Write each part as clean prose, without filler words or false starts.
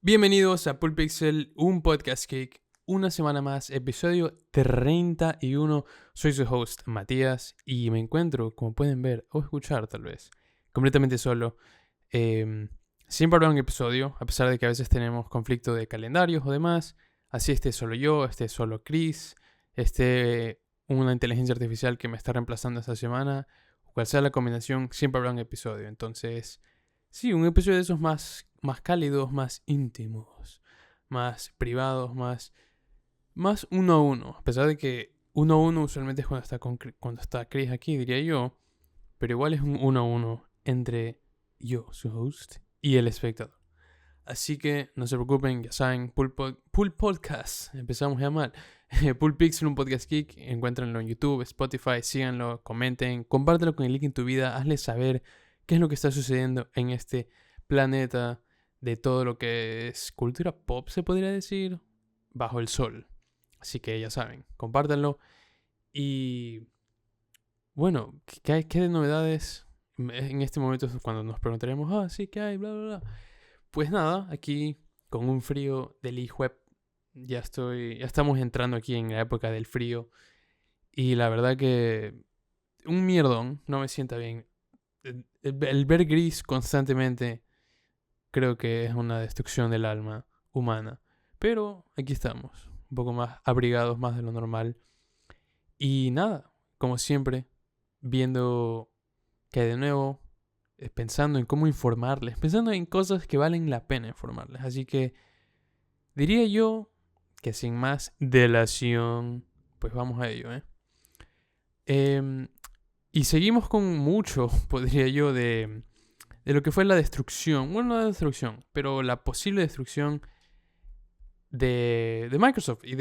Bienvenidos a Pulp Pixel, un podcast geek, una semana más, episodio 31. Soy su host, Matías, y me encuentro, como pueden ver o escuchar tal vez, completamente solo. Siempre habrá un episodio, a pesar de que a veces tenemos conflicto de calendarios o demás. Así esté solo yo, esté solo Chris, esté una inteligencia artificial que me está reemplazando esta semana, o cual sea la combinación, siempre habrá un episodio. Entonces, sí, un episodio de esos más cálidos, más íntimos, más privados, más uno a uno. A pesar de que uno a uno usualmente es cuando está Chris aquí, diría yo. Pero igual es un uno a uno entre yo, su host, y el espectador. Así que no se preocupen, ya saben, Pulp Podcast, empezamos ya mal. Pulp Pixel, un podcast geek, encuéntranlo en YouTube, Spotify, síganlo, comenten, compártelo con el link en tu vida, hazle saber qué es lo que está sucediendo en este planeta de todo lo que es cultura pop, se podría decir, bajo el sol. Así que ya saben, compártanlo. Y bueno, ¿qué de novedades en este momento es cuando nos preguntaremos, sí, ¿qué hay? Bla, bla, bla. Pues nada, aquí con un frío del hijuep, ya estamos entrando aquí en la época del frío. Y la verdad que un mierdón, no me sienta bien. El ver gris constantemente creo que es una destrucción del alma humana. Pero aquí estamos, un poco más abrigados, más de lo normal. Y nada, como siempre, viendo que de nuevo, pensando en cómo informarles, pensando en cosas que valen la pena informarles. Así que diría yo que sin más delación, pues vamos a ello, y seguimos con mucho, podría yo, de lo que fue la destrucción. Bueno, no la destrucción, pero la posible destrucción de Microsoft. Y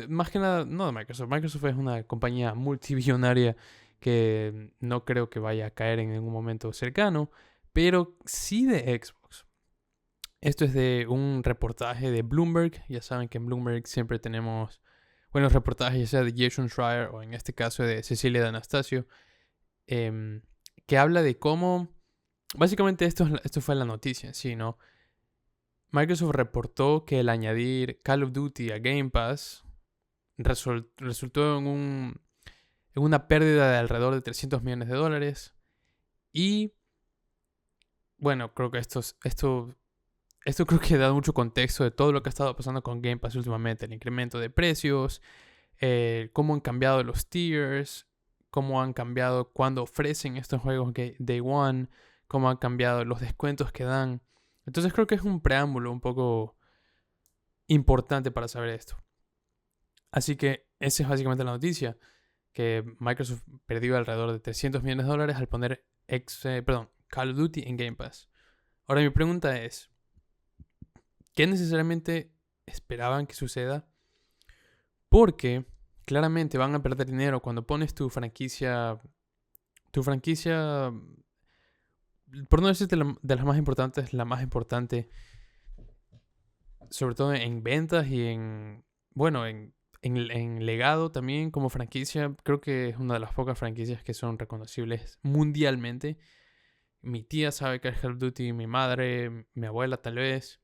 más que nada, no de Microsoft. Microsoft es una compañía multibillonaria que no creo que vaya a caer en ningún momento cercano, pero sí de Xbox. Esto es de un reportaje de Bloomberg. Ya saben que en Bloomberg siempre tenemos buenos reportajes, ya sea de Jason Schreier o en este caso de Cecilia D'Anastasio, que habla de cómo, básicamente esto fue la noticia, ¿sí? ¿No? Microsoft reportó que el añadir Call of Duty a Game Pass resultó en una pérdida de alrededor de $300 millones. Y bueno, creo que esto creo que da mucho contexto de todo lo que ha estado pasando con Game Pass últimamente. El incremento de precios, cómo han cambiado los tiers, cómo han cambiado cuando ofrecen estos juegos Day One, cómo han cambiado los descuentos que dan. Entonces creo que es un preámbulo un poco importante para saber esto. Así que esa es básicamente la noticia, que Microsoft perdió alrededor de $300 millones al poner Call of Duty en Game Pass. Ahora mi pregunta es, ¿qué necesariamente esperaban que suceda? Porque claramente van a perder dinero cuando pones tu franquicia, por no decirte de las más importantes, la más importante, sobre todo en ventas y en legado también como franquicia. Creo que es una de las pocas franquicias que son reconocibles mundialmente. Mi tía sabe que es Call of Duty, mi madre, mi abuela tal vez.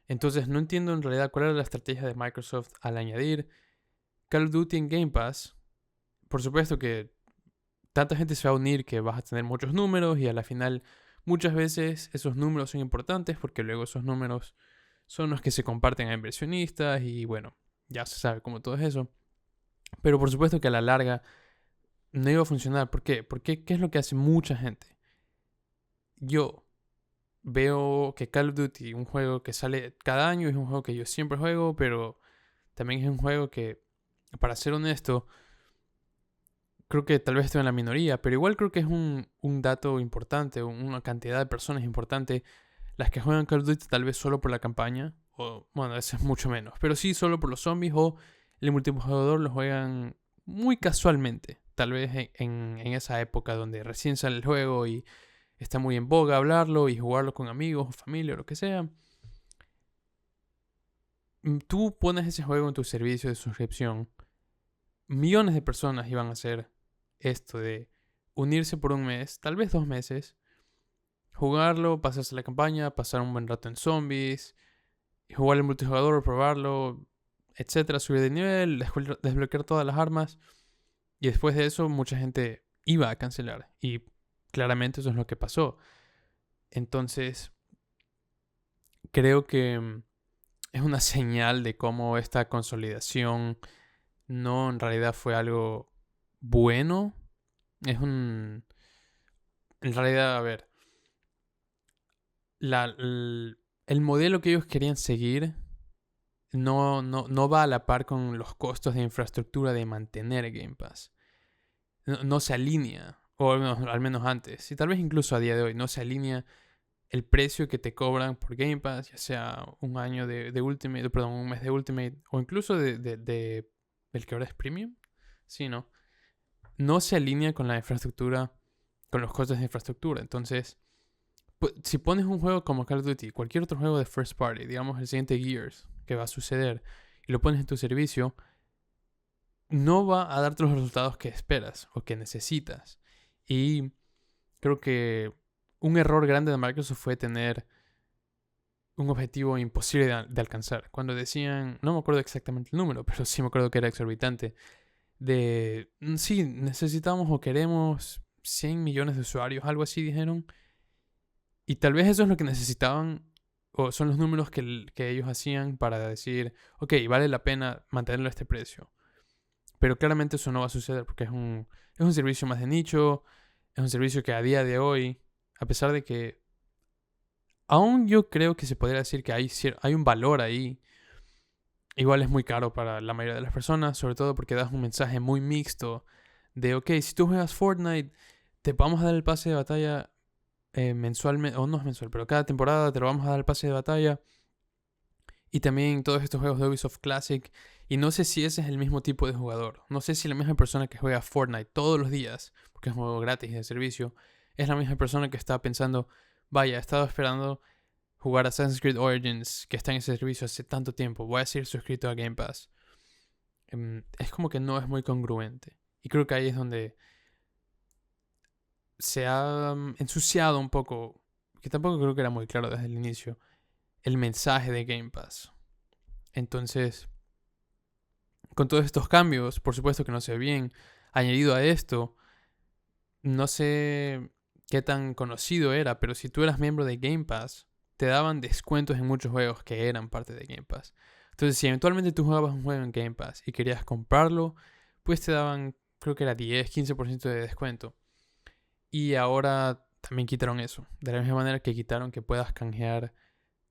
Entonces no entiendo en realidad cuál era la estrategia de Microsoft al añadir Call of Duty en Game Pass. Por supuesto que tanta gente se va a unir que vas a tener muchos números y a la final muchas veces esos números son importantes porque luego esos números son los que se comparten a inversionistas y bueno, ya se sabe cómo todo es eso. Pero por supuesto que a la larga no iba a funcionar. ¿Por qué? Porque ¿qué es lo que hace mucha gente? Yo veo que Call of Duty, un juego que sale cada año, es un juego que yo siempre juego, pero también es un juego que, para ser honesto, creo que tal vez estoy en la minoría, pero igual creo que es un dato importante, una cantidad de personas importante las que juegan Call of Duty tal vez solo por la campaña, o bueno, eso es mucho menos, pero sí solo por los zombies o el multijugador lo juegan muy casualmente, tal vez en esa época donde recién sale el juego y está muy en boga hablarlo y jugarlo con amigos o familia o lo que sea. Tú pones ese juego en tu servicio de suscripción, millones de personas iban a hacer esto de unirse por un mes, tal vez 2 meses, jugarlo, pasarse la campaña, pasar un buen rato en zombies jugar el multijugador, probarlo, etcétera, subir de nivel, desbloquear todas las armas. Y después de eso, mucha gente iba a cancelar. Y claramente eso es lo que pasó. Entonces, creo que es una señal de cómo esta consolidación no en realidad fue algo bueno. En realidad, a ver, el modelo que ellos querían seguir no va a la par con los costos de infraestructura de mantener Game Pass. No se alinea, o al menos antes, y tal vez incluso a día de hoy, no se alinea el precio que te cobran por Game Pass, ya sea un año de Ultimate, perdón, un mes de Ultimate, o incluso del que ahora es Premium. Sí, ¿no? No se alinea con la infraestructura, con los costos de infraestructura. Entonces, si pones un juego como Call of Duty, cualquier otro juego de first party, digamos el siguiente Gears, que va a suceder, y lo pones en tu servicio, no va a darte los resultados que esperas o que necesitas. Y creo que un error grande de Microsoft fue tener un objetivo imposible de alcanzar. Cuando decían, no me acuerdo exactamente el número, pero sí me acuerdo que era exorbitante, sí, necesitamos o queremos 100 millones de usuarios, algo así dijeron. Y tal vez eso es lo que necesitaban, o son los números que ellos hacían para decir, ok, vale la pena mantenerlo a este precio. Pero claramente eso no va a suceder porque es un servicio más de nicho, es un servicio que a día de hoy, a pesar de que aún yo creo que se podría decir que hay un valor ahí, igual es muy caro para la mayoría de las personas, sobre todo porque das un mensaje muy mixto de, ok, si tú juegas Fortnite, te vamos a dar el pase de batalla mensualmente, o no es mensual, pero cada temporada te lo vamos a dar el pase de batalla. Y también todos estos juegos de Ubisoft Classic. Y no sé si ese es el mismo tipo de jugador. No sé si la misma persona que juega Fortnite todos los días, porque es un juego gratis de servicio, es la misma persona que está pensando, vaya, he estado esperando jugar Assassin's Creed Origins, que está en ese servicio hace tanto tiempo, voy a seguir suscrito a Game Pass. Es como que no es muy congruente. Y creo que ahí es donde se ha ensuciado un poco, que tampoco creo que era muy claro desde el inicio, el mensaje de Game Pass. Entonces, con todos estos cambios, por supuesto que no se ve bien. Añadido a esto, no sé qué tan conocido era, pero si tú eras miembro de Game Pass, te daban descuentos en muchos juegos que eran parte de Game Pass. Entonces, si eventualmente tú jugabas un juego en Game Pass y querías comprarlo, pues te daban, creo que era 10-15% de descuento. Y ahora también quitaron eso. De la misma manera que quitaron que puedas canjear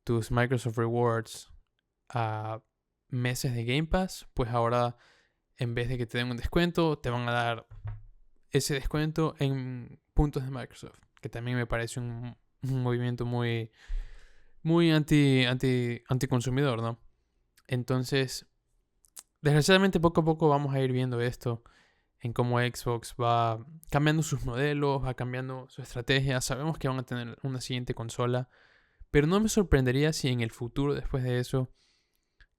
tus Microsoft Rewards a meses de Game Pass, pues ahora en vez de que te den un descuento, te van a dar ese descuento en puntos de Microsoft, que también me parece un movimiento muy anticonsumidor, ¿no? Entonces, desgraciadamente poco a poco vamos a ir viendo esto en cómo Xbox va cambiando sus modelos, va cambiando su estrategia. Sabemos que van a tener una siguiente consola, pero no me sorprendería si en el futuro, después de eso,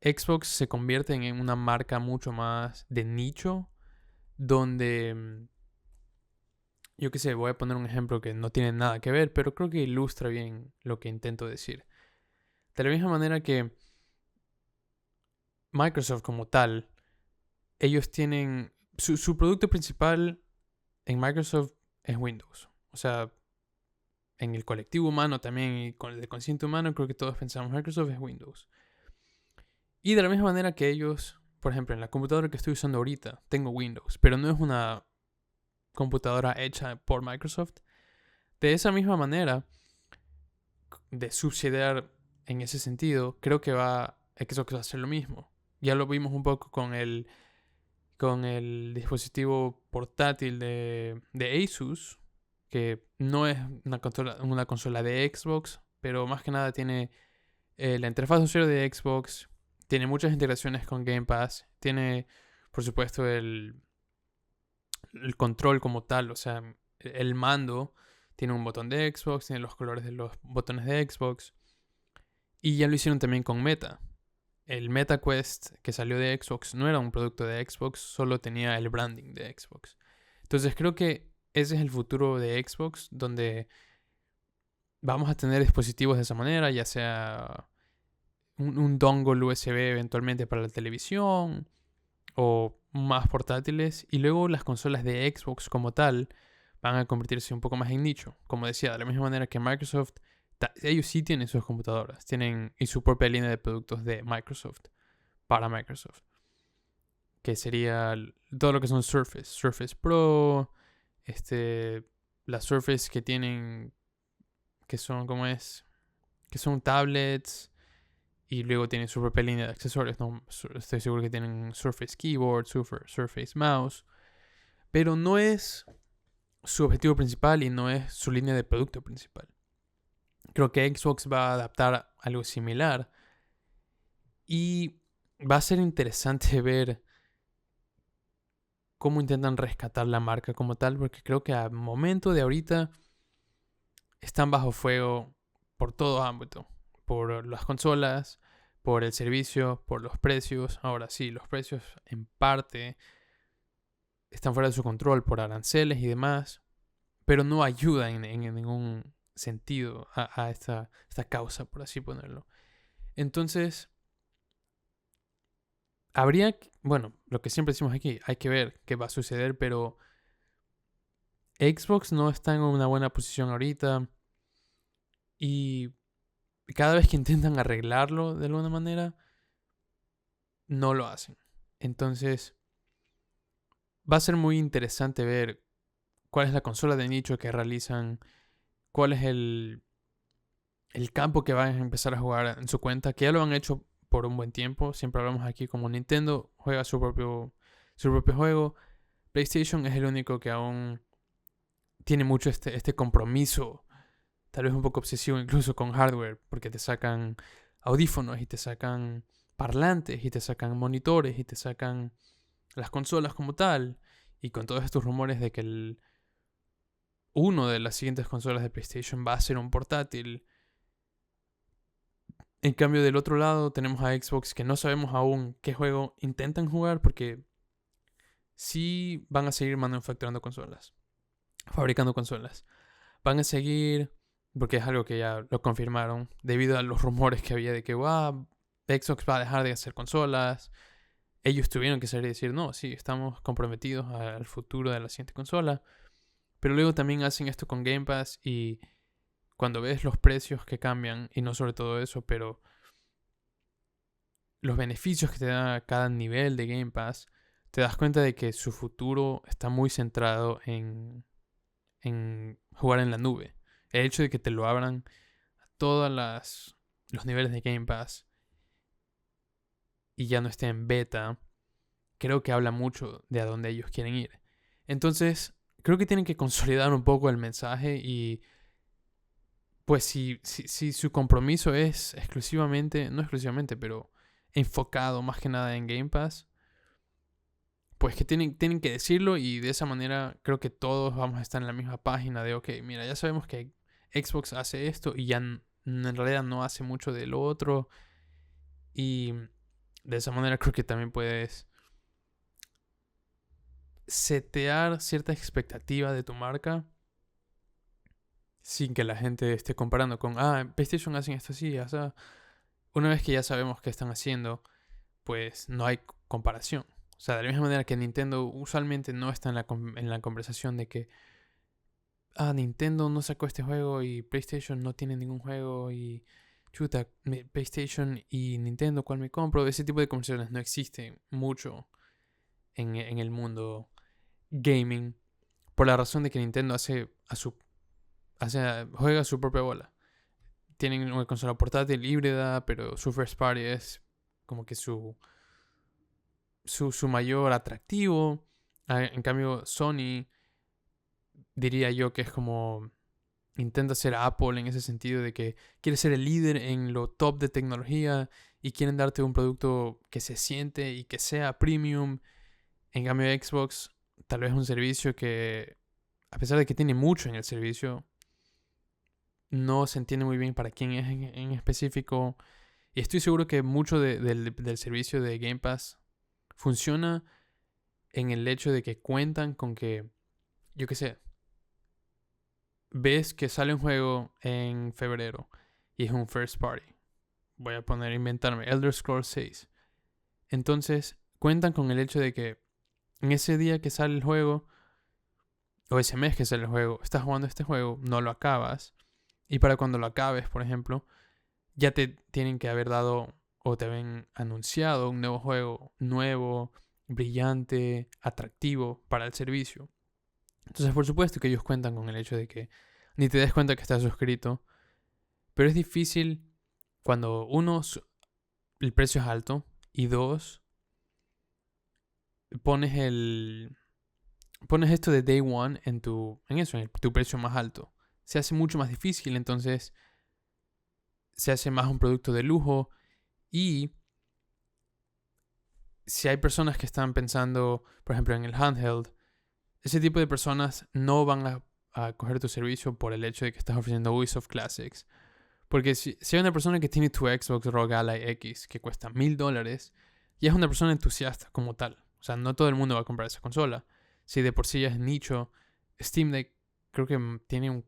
Xbox se convierte en una marca mucho más de nicho, donde, yo qué sé, voy a poner un ejemplo que no tiene nada que ver, pero creo que ilustra bien lo que intento decir. De la misma manera que Microsoft como tal, ellos tienen, su producto principal en Microsoft es Windows. O sea, en el colectivo humano también y con el de consciente humano, creo que todos pensamos Microsoft es Windows. Y de la misma manera que ellos, por ejemplo, en la computadora que estoy usando ahorita, tengo Windows, pero no es una computadora hecha por Microsoft. De esa misma manera, de subsidiar en ese sentido, creo que Xbox va a hacer lo mismo. Ya lo vimos un poco con el dispositivo portátil de Asus, que no es una consola de Xbox, pero más que nada tiene la interfaz de usuario de Xbox, tiene muchas integraciones con Game Pass, tiene, por supuesto, el control como tal, o sea, el mando tiene un botón de Xbox, tiene los colores de los botones de Xbox. Y ya lo hicieron también con Meta. El Meta Quest que salió de Xbox no era un producto de Xbox, solo tenía el branding de Xbox. Entonces creo que ese es el futuro de Xbox, donde vamos a tener dispositivos de esa manera, ya sea un dongle USB eventualmente para la televisión o más portátiles. Y luego las consolas de Xbox como tal van a convertirse un poco más en nicho. Como decía, de la misma manera que Microsoft, ellos sí tienen sus computadoras, tienen y su propia línea de productos de Microsoft para Microsoft, que sería todo lo que son Surface Pro, las Surface que tienen, que son como es, que son tablets. Y luego tienen su propia línea de accesorios, ¿no? Estoy seguro que tienen Surface Keyboard, Surface Mouse. Pero no es su objetivo principal y no es su línea de producto principal. Creo que Xbox va a adaptar algo similar. Y va a ser interesante ver cómo intentan rescatar la marca como tal. Porque creo que al momento de ahorita están bajo fuego por todo ámbito. Por las consolas, por el servicio, por los precios. Ahora sí, los precios en parte están fuera de su control por aranceles y demás, pero no ayudan en ningún sentido a esta causa, por así ponerlo. Entonces, bueno, lo que siempre decimos aquí, hay que ver qué va a suceder, pero Xbox no está en una buena posición ahorita y cada vez que intentan arreglarlo de alguna manera, no lo hacen. Entonces, va a ser muy interesante ver cuál es la consola de nicho que realizan, cuál es el campo que van a empezar a jugar en su cuenta, que ya lo han hecho por un buen tiempo. Siempre hablamos aquí como Nintendo juega su propio juego. PlayStation es el único que aún tiene mucho este compromiso, tal vez un poco obsesivo incluso con hardware, porque te sacan audífonos y te sacan parlantes y te sacan monitores y te sacan las consolas como tal. Y con todos estos rumores de que uno de las siguientes consolas de PlayStation va a ser un portátil. En cambio, del otro lado tenemos a Xbox, que no sabemos aún qué juego intentan jugar, porque sí van a seguir manufacturando consolas, fabricando consolas. Van a seguir, porque es algo que ya lo confirmaron, debido a los rumores que había de que Xbox va a dejar de hacer consolas. Ellos tuvieron que salir y decir, no, sí, estamos comprometidos al futuro de la siguiente consola. Pero luego también hacen esto con Game Pass y cuando ves los precios que cambian, y no sobre todo eso, pero los beneficios que te da cada nivel de Game Pass, te das cuenta de que su futuro está muy centrado en jugar en la nube. El hecho de que te lo abran a todos los niveles de Game Pass y ya no esté en beta, creo que habla mucho de a dónde ellos quieren ir. Entonces, creo que tienen que consolidar un poco el mensaje y pues si su compromiso es exclusivamente, no exclusivamente, pero enfocado más que nada en Game Pass, pues que tienen que decirlo y de esa manera creo que todos vamos a estar en la misma página de, ok, mira, ya sabemos que Xbox hace esto y ya en realidad no hace mucho de lo otro y de esa manera creo que también puedes setear cierta expectativa de tu marca sin que la gente esté comparando con, PlayStation hacen esto así, o sea, una vez que ya sabemos qué están haciendo, pues no hay comparación. O sea, de la misma manera que Nintendo usualmente no está en la conversación de que Nintendo no sacó este juego y PlayStation no tiene ningún juego y chuta, PlayStation y Nintendo, ¿cuál me compro? Ese tipo de conversaciones no existen mucho en el mundo gaming por la razón de que Nintendo juega a su propia bola. Tienen una consola portátil híbrida, pero su first party es como que su mayor atractivo. En cambio, Sony diría yo que es como intenta ser Apple en ese sentido de que quiere ser el líder en lo top de tecnología y quieren darte un producto que se siente y que sea premium. En cambio, Xbox tal vez un servicio que, a pesar de que tiene mucho en el servicio, no se entiende muy bien para quién es en específico. Y estoy seguro que mucho del servicio de Game Pass funciona en el hecho de que cuentan con que, yo qué sé, ves que sale un juego en febrero y es un first party. voy a poner, inventarme, Elder Scrolls 6. Entonces, cuentan con el hecho de que en ese día que sale el juego, o ese mes que sale el juego, estás jugando este juego, no lo acabas, y para cuando lo acabes, por ejemplo, ya te tienen que haber dado o te habían anunciado un nuevo juego, nuevo, brillante, atractivo para el servicio. Entonces, por supuesto que ellos cuentan con el hecho de que ni te des cuenta que estás suscrito, pero es difícil cuando uno, el precio es alto, y dos, pones esto de day one en tu precio más alto. Se hace mucho más difícil, entonces se hace más un producto de lujo. Y si hay personas que están pensando, por ejemplo, en el handheld, ese tipo de personas no van a coger tu servicio por el hecho de que estás ofreciendo Ubisoft Classics. Porque si hay una persona que tiene tu Xbox Rogue Ally X que cuesta $1,000, y es una persona entusiasta como tal. O sea, no todo el mundo va a comprar esa consola. Si de por sí ya es nicho, Steam Deck creo que tiene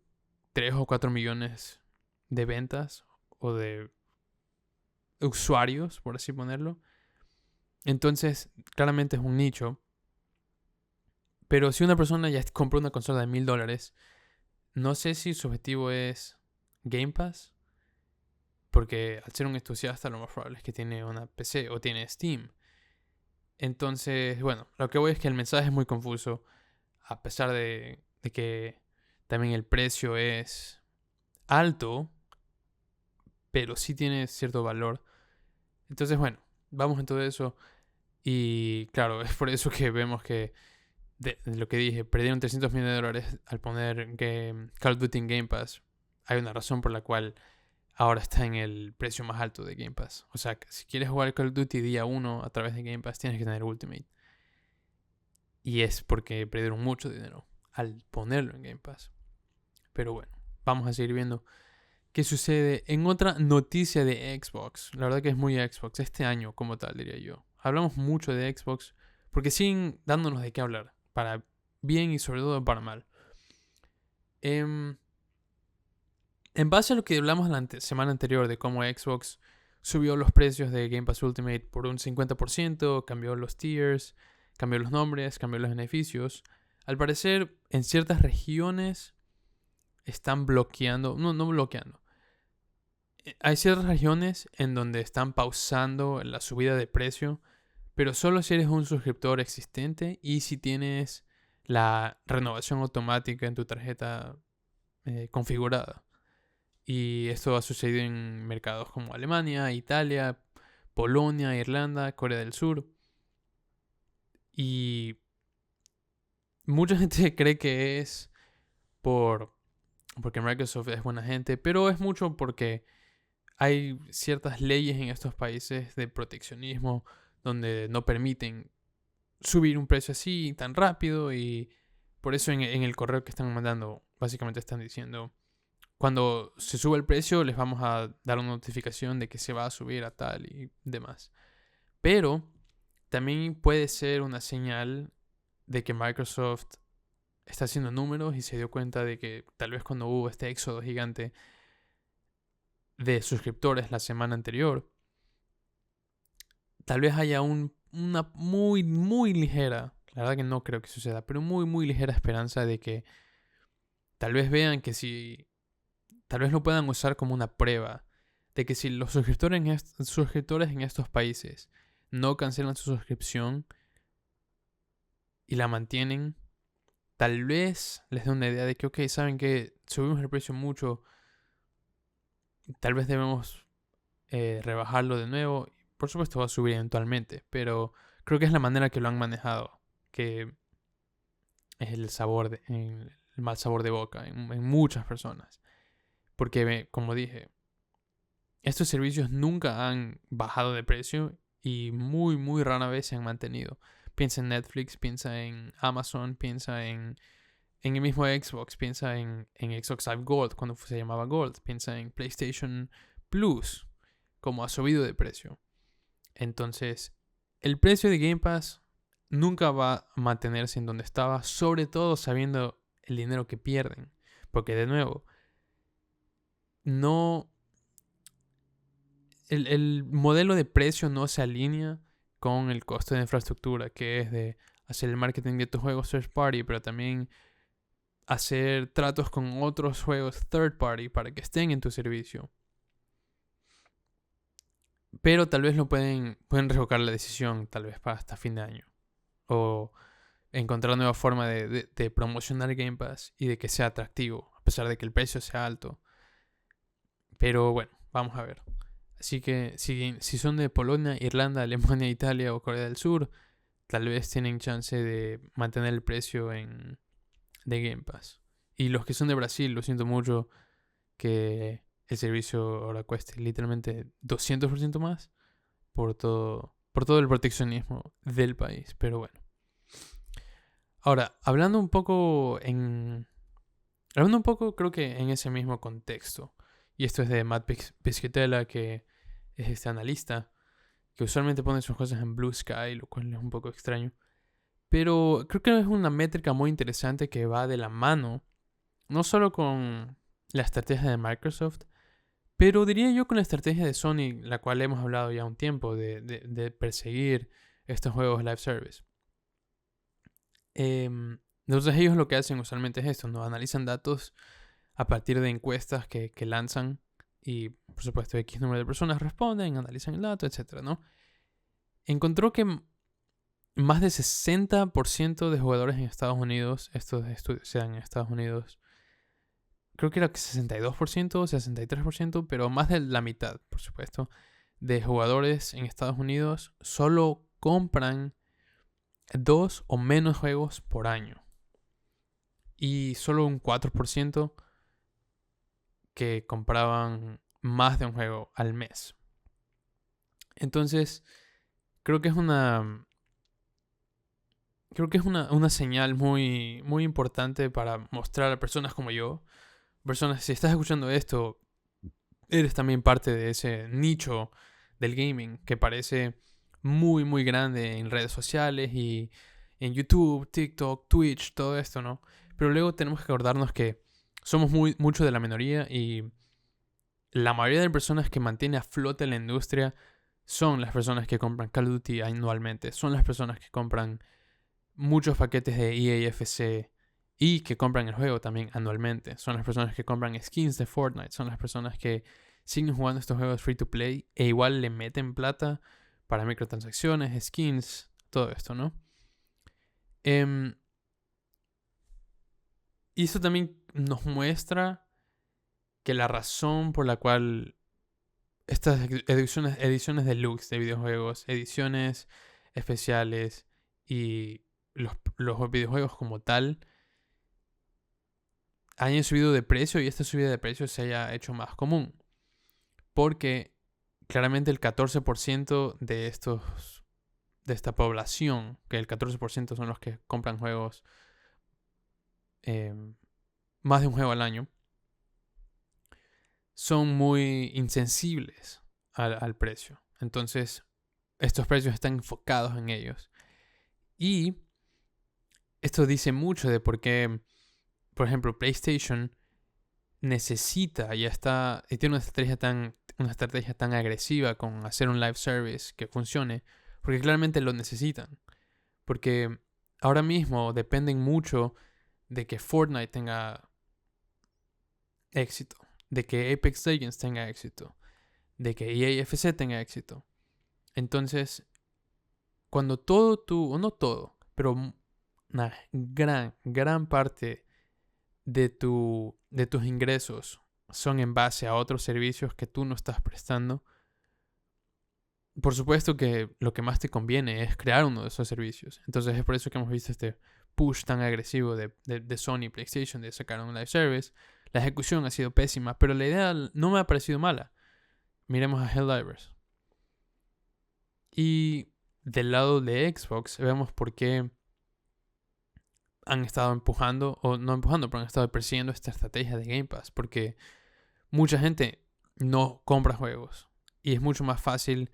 3 o 4 millones de ventas o de usuarios, por así ponerlo. Entonces, claramente es un nicho. Pero si una persona ya compró una consola de $1,000, no sé si su objetivo es Game Pass. Porque al ser un entusiasta, lo más probable es que tiene una PC o tiene Steam. Entonces, bueno, lo que voy es que el mensaje es muy confuso. A pesar de que también el precio es alto, pero sí tiene cierto valor. Entonces, bueno, vamos en todo eso. Y claro, es por eso que vemos que, de lo que dije, perdieron $300 millones al poner Call of Duty en Game Pass. Hay una razón por la cual ahora está en el precio más alto de Game Pass. O sea, que si quieres jugar Call of Duty día 1 a través de Game Pass, tienes que tener Ultimate. Y es porque perdieron mucho dinero al ponerlo en Game Pass. Pero bueno, vamos a seguir viendo qué sucede en otra noticia de Xbox. La verdad que es muy Xbox este año como tal, diría yo. Hablamos mucho de Xbox porque siguen dándonos de qué hablar. Para bien y sobre todo para mal. En base a lo que hablamos la semana anterior de cómo Xbox subió los precios de Game Pass Ultimate por un 50%, cambió los tiers, cambió los nombres, cambió los beneficios. Al parecer, en ciertas regiones están bloqueando, no bloqueando. Hay ciertas regiones en donde están pausando la subida de precio, pero solo si eres un suscriptor existente y si tienes la renovación automática en tu tarjeta configurada. Y esto ha sucedido en mercados como Alemania, Italia, Polonia, Irlanda, Corea del Sur. Y mucha gente cree que es porque Microsoft es buena gente, pero es mucho porque hay ciertas leyes en estos países de proteccionismo donde no permiten subir un precio así tan rápido, y por eso en el correo que están mandando básicamente están diciendo: cuando se sube el precio les vamos a dar una notificación de que se va a subir a tal y demás. Pero también puede ser una señal de que Microsoft está haciendo números y se dio cuenta de que tal vez cuando hubo este éxodo gigante de suscriptores la semana anterior, tal vez haya una muy, muy ligera, la verdad que no creo que suceda, pero muy, muy ligera esperanza de que tal vez vean que si, tal vez lo puedan usar como una prueba de que si los suscriptores en estos países no cancelan su suscripción y la mantienen, tal vez les dé una idea de que, ok, saben que subimos el precio mucho, tal vez debemos rebajarlo de nuevo. Por supuesto va a subir eventualmente, pero creo que es la manera que lo han manejado, que es el mal sabor de boca en muchas personas. Porque, como dije, estos servicios nunca han bajado de precio y muy, muy rara vez se han mantenido. Piensa en Netflix, piensa en Amazon, piensa en el mismo Xbox, piensa en Xbox Live Gold cuando se llamaba Gold, piensa en PlayStation Plus, como ha subido de precio. Entonces, el precio de Game Pass nunca va a mantenerse en donde estaba, sobre todo sabiendo el dinero que pierden. Porque de nuevo, no el modelo de precio no se alinea con el costo de infraestructura, que es de hacer el marketing de tus juegos first party, pero también hacer tratos con otros juegos third party para que estén en tu servicio. Pero tal vez pueden revocar la decisión, tal vez para hasta fin de año. O encontrar nueva forma de promocionar Game Pass y de que sea atractivo, a pesar de que el precio sea alto. Pero bueno, vamos a ver. Así que si son de Polonia, Irlanda, Alemania, Italia o Corea del Sur, tal vez tienen chance de mantener el precio de Game Pass. Y los que son de Brasil, lo siento mucho que el servicio ahora cueste literalmente 200% más por todo el proteccionismo del país. Pero bueno. Ahora, hablando un poco, creo que en ese mismo contexto, y esto es de Matt Piscatella, que es este analista, que usualmente pone sus cosas en Blue Sky, lo cual es un poco extraño. Pero creo que es una métrica muy interesante que va de la mano, no solo con la estrategia de Microsoft, pero diría yo con la estrategia de Sony, la cual hemos hablado ya un tiempo, de perseguir estos juegos live service. Entonces ellos lo que hacen usualmente es esto, ¿no? Analizan datos a partir de encuestas que lanzan y por supuesto X número de personas responden, analizan el dato, etc., ¿no? Encontró que más de 60% de jugadores en Estados Unidos, estos estudios se dan en Estados Unidos, creo que era 62%, 63%, pero más de la mitad, por supuesto, de jugadores en Estados Unidos solo compran 2 o menos juegos por año. Y solo un 4% que compraban más de un juego al mes. Entonces, creo que es una señal muy, muy importante para mostrar a personas como yo. Personas, si estás escuchando esto, eres también parte de ese nicho del gaming que parece muy, muy grande en redes sociales y en YouTube, TikTok, Twitch, todo esto, ¿no? Pero luego tenemos que acordarnos que somos mucho de la minoría y la mayoría de personas que mantiene a flote la industria son las personas que compran Call of Duty anualmente, son las personas que compran muchos paquetes de EAFC y que compran el juego también anualmente. Son las personas que compran skins de Fortnite, son las personas que siguen jugando estos juegos free to play e igual le meten plata para microtransacciones, skins, todo esto, ¿no? Y eso también nos muestra que la razón por la cual estas ediciones deluxe de videojuegos, ediciones especiales y los videojuegos como tal hayan subido de precio y esta subida de precio se haya hecho más común. Porque claramente el 14% de esta población, que el 14% son los que compran juegos, más de un juego al año, son muy insensibles al precio. Entonces, estos precios están enfocados en ellos. Y esto dice mucho de por qué, por ejemplo, PlayStation necesita y tiene una estrategia tan agresiva con hacer un live service que funcione, porque claramente lo necesitan. Porque ahora mismo dependen mucho de que Fortnite tenga éxito, de que Apex Legends tenga éxito, de que EAFC tenga éxito. Entonces, cuando o no todo, pero una gran parte de tus ingresos son en base a otros servicios que tú no estás prestando, por supuesto que lo que más te conviene es crear uno de esos servicios. Entonces es por eso que hemos visto este push tan agresivo de Sony y PlayStation de sacar un live service. La ejecución ha sido pésima, pero la idea no me ha parecido mala. Miremos a Helldivers. Y del lado de Xbox vemos por qué han estado empujando, o no empujando, pero han estado persiguiendo esta estrategia de Game Pass. Porque mucha gente no compra juegos. Y es mucho más fácil.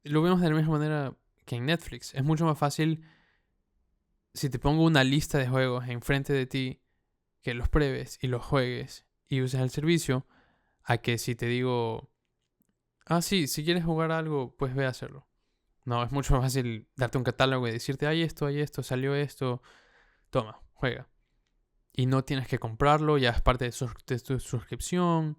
Lo vemos de la misma manera que en Netflix. Es mucho más fácil si te pongo una lista de juegos enfrente de ti, que los pruebes y los juegues y uses el servicio, a que si te digo Ah, sí, si quieres jugar algo, pues ve a hacerlo. No, es mucho más fácil darte un catálogo y decirte, hay esto, salió esto, toma, juega. Y no tienes que comprarlo, ya es parte de tu suscripción.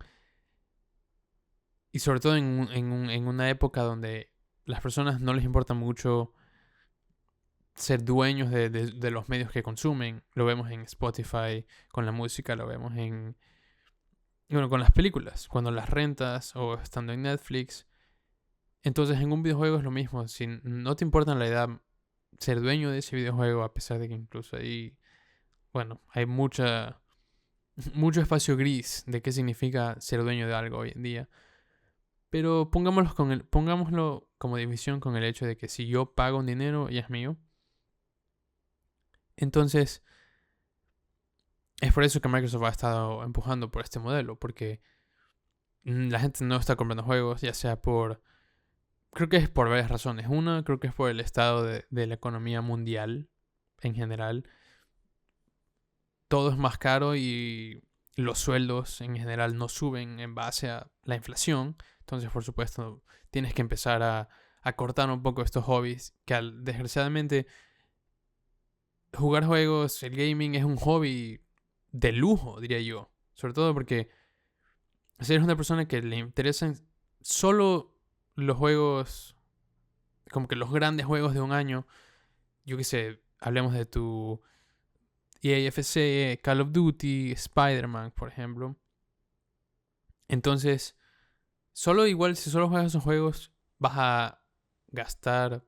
Y sobre todo en una época donde las personas no les importa mucho ser dueños de los medios que consumen. Lo vemos en Spotify, con la música, lo vemos bueno, con las películas, cuando las rentas o estando en Netflix. Entonces en un videojuego es lo mismo. Si no te importa en la edad ser dueño de ese videojuego, a pesar de que incluso ahí, bueno, hay mucho espacio gris de qué significa ser dueño de algo hoy en día. Pero pongámoslo como división con el hecho de que si yo pago un dinero y es mío, entonces es por eso que Microsoft ha estado empujando por este modelo, porque la gente no está comprando juegos, ya sea creo que es por varias razones. Una, creo que es por el estado de la economía mundial en general. Todo es más caro y los sueldos en general no suben en base a la inflación. Entonces, por supuesto, tienes que empezar a cortar un poco estos hobbies que desgraciadamente jugar juegos, el gaming es un hobby de lujo, diría yo. Sobre todo porque si eres una persona que le interesan solo los juegos, como que los grandes juegos de un año, yo qué sé, hablemos de tu EAFC, Call of Duty, Spider-Man, por ejemplo. Entonces, si solo juegas esos juegos, vas a gastar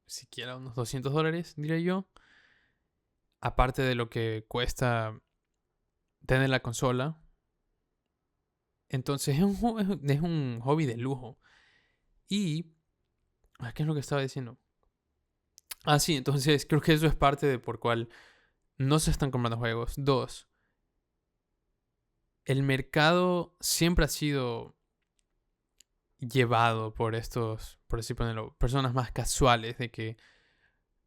siquiera unos $200, diría yo. Aparte de lo que cuesta tener la consola. Entonces es un hobby de lujo. Y, ¿qué es lo que estaba diciendo? Ah, sí, entonces creo que eso es parte de por cual no se están comprando juegos. Dos, el mercado siempre ha sido llevado por así ponerlo, personas más casuales, de que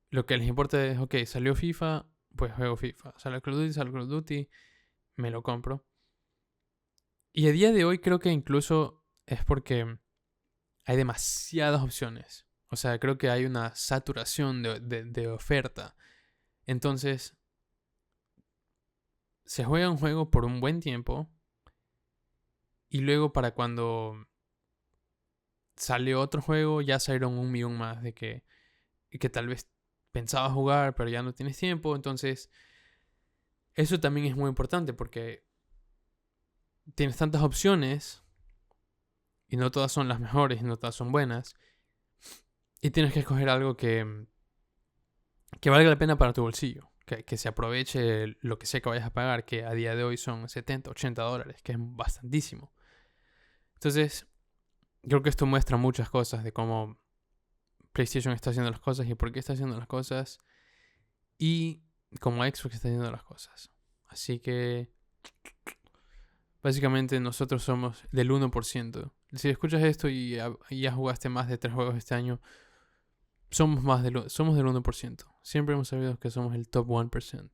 lo que les importa es, ok, salió FIFA, pues juego FIFA. Salió Call of Duty, me lo compro. Y a día de hoy creo que incluso es porque hay demasiadas opciones. O sea, creo que hay una saturación de oferta. Entonces, se juega un juego por un buen tiempo y luego para cuando sale otro juego ya salieron un millón más que tal vez pensabas jugar pero ya no tienes tiempo. Entonces, eso también es muy importante porque tienes tantas opciones y no todas son las mejores y no todas son buenas. Y tienes que escoger algo que valga la pena para tu bolsillo. Que se aproveche lo que sea que vayas a pagar, que a día de hoy son $70, $80, que es bastantísimo. Entonces, creo que esto muestra muchas cosas de cómo PlayStation está haciendo las cosas y por qué está haciendo las cosas. Y cómo Xbox está haciendo las cosas. Así que, básicamente, nosotros somos del 1%. Si escuchas esto y ya jugaste más de 3 juegos este año, somos del 1%. Siempre hemos sabido que somos el top 1%.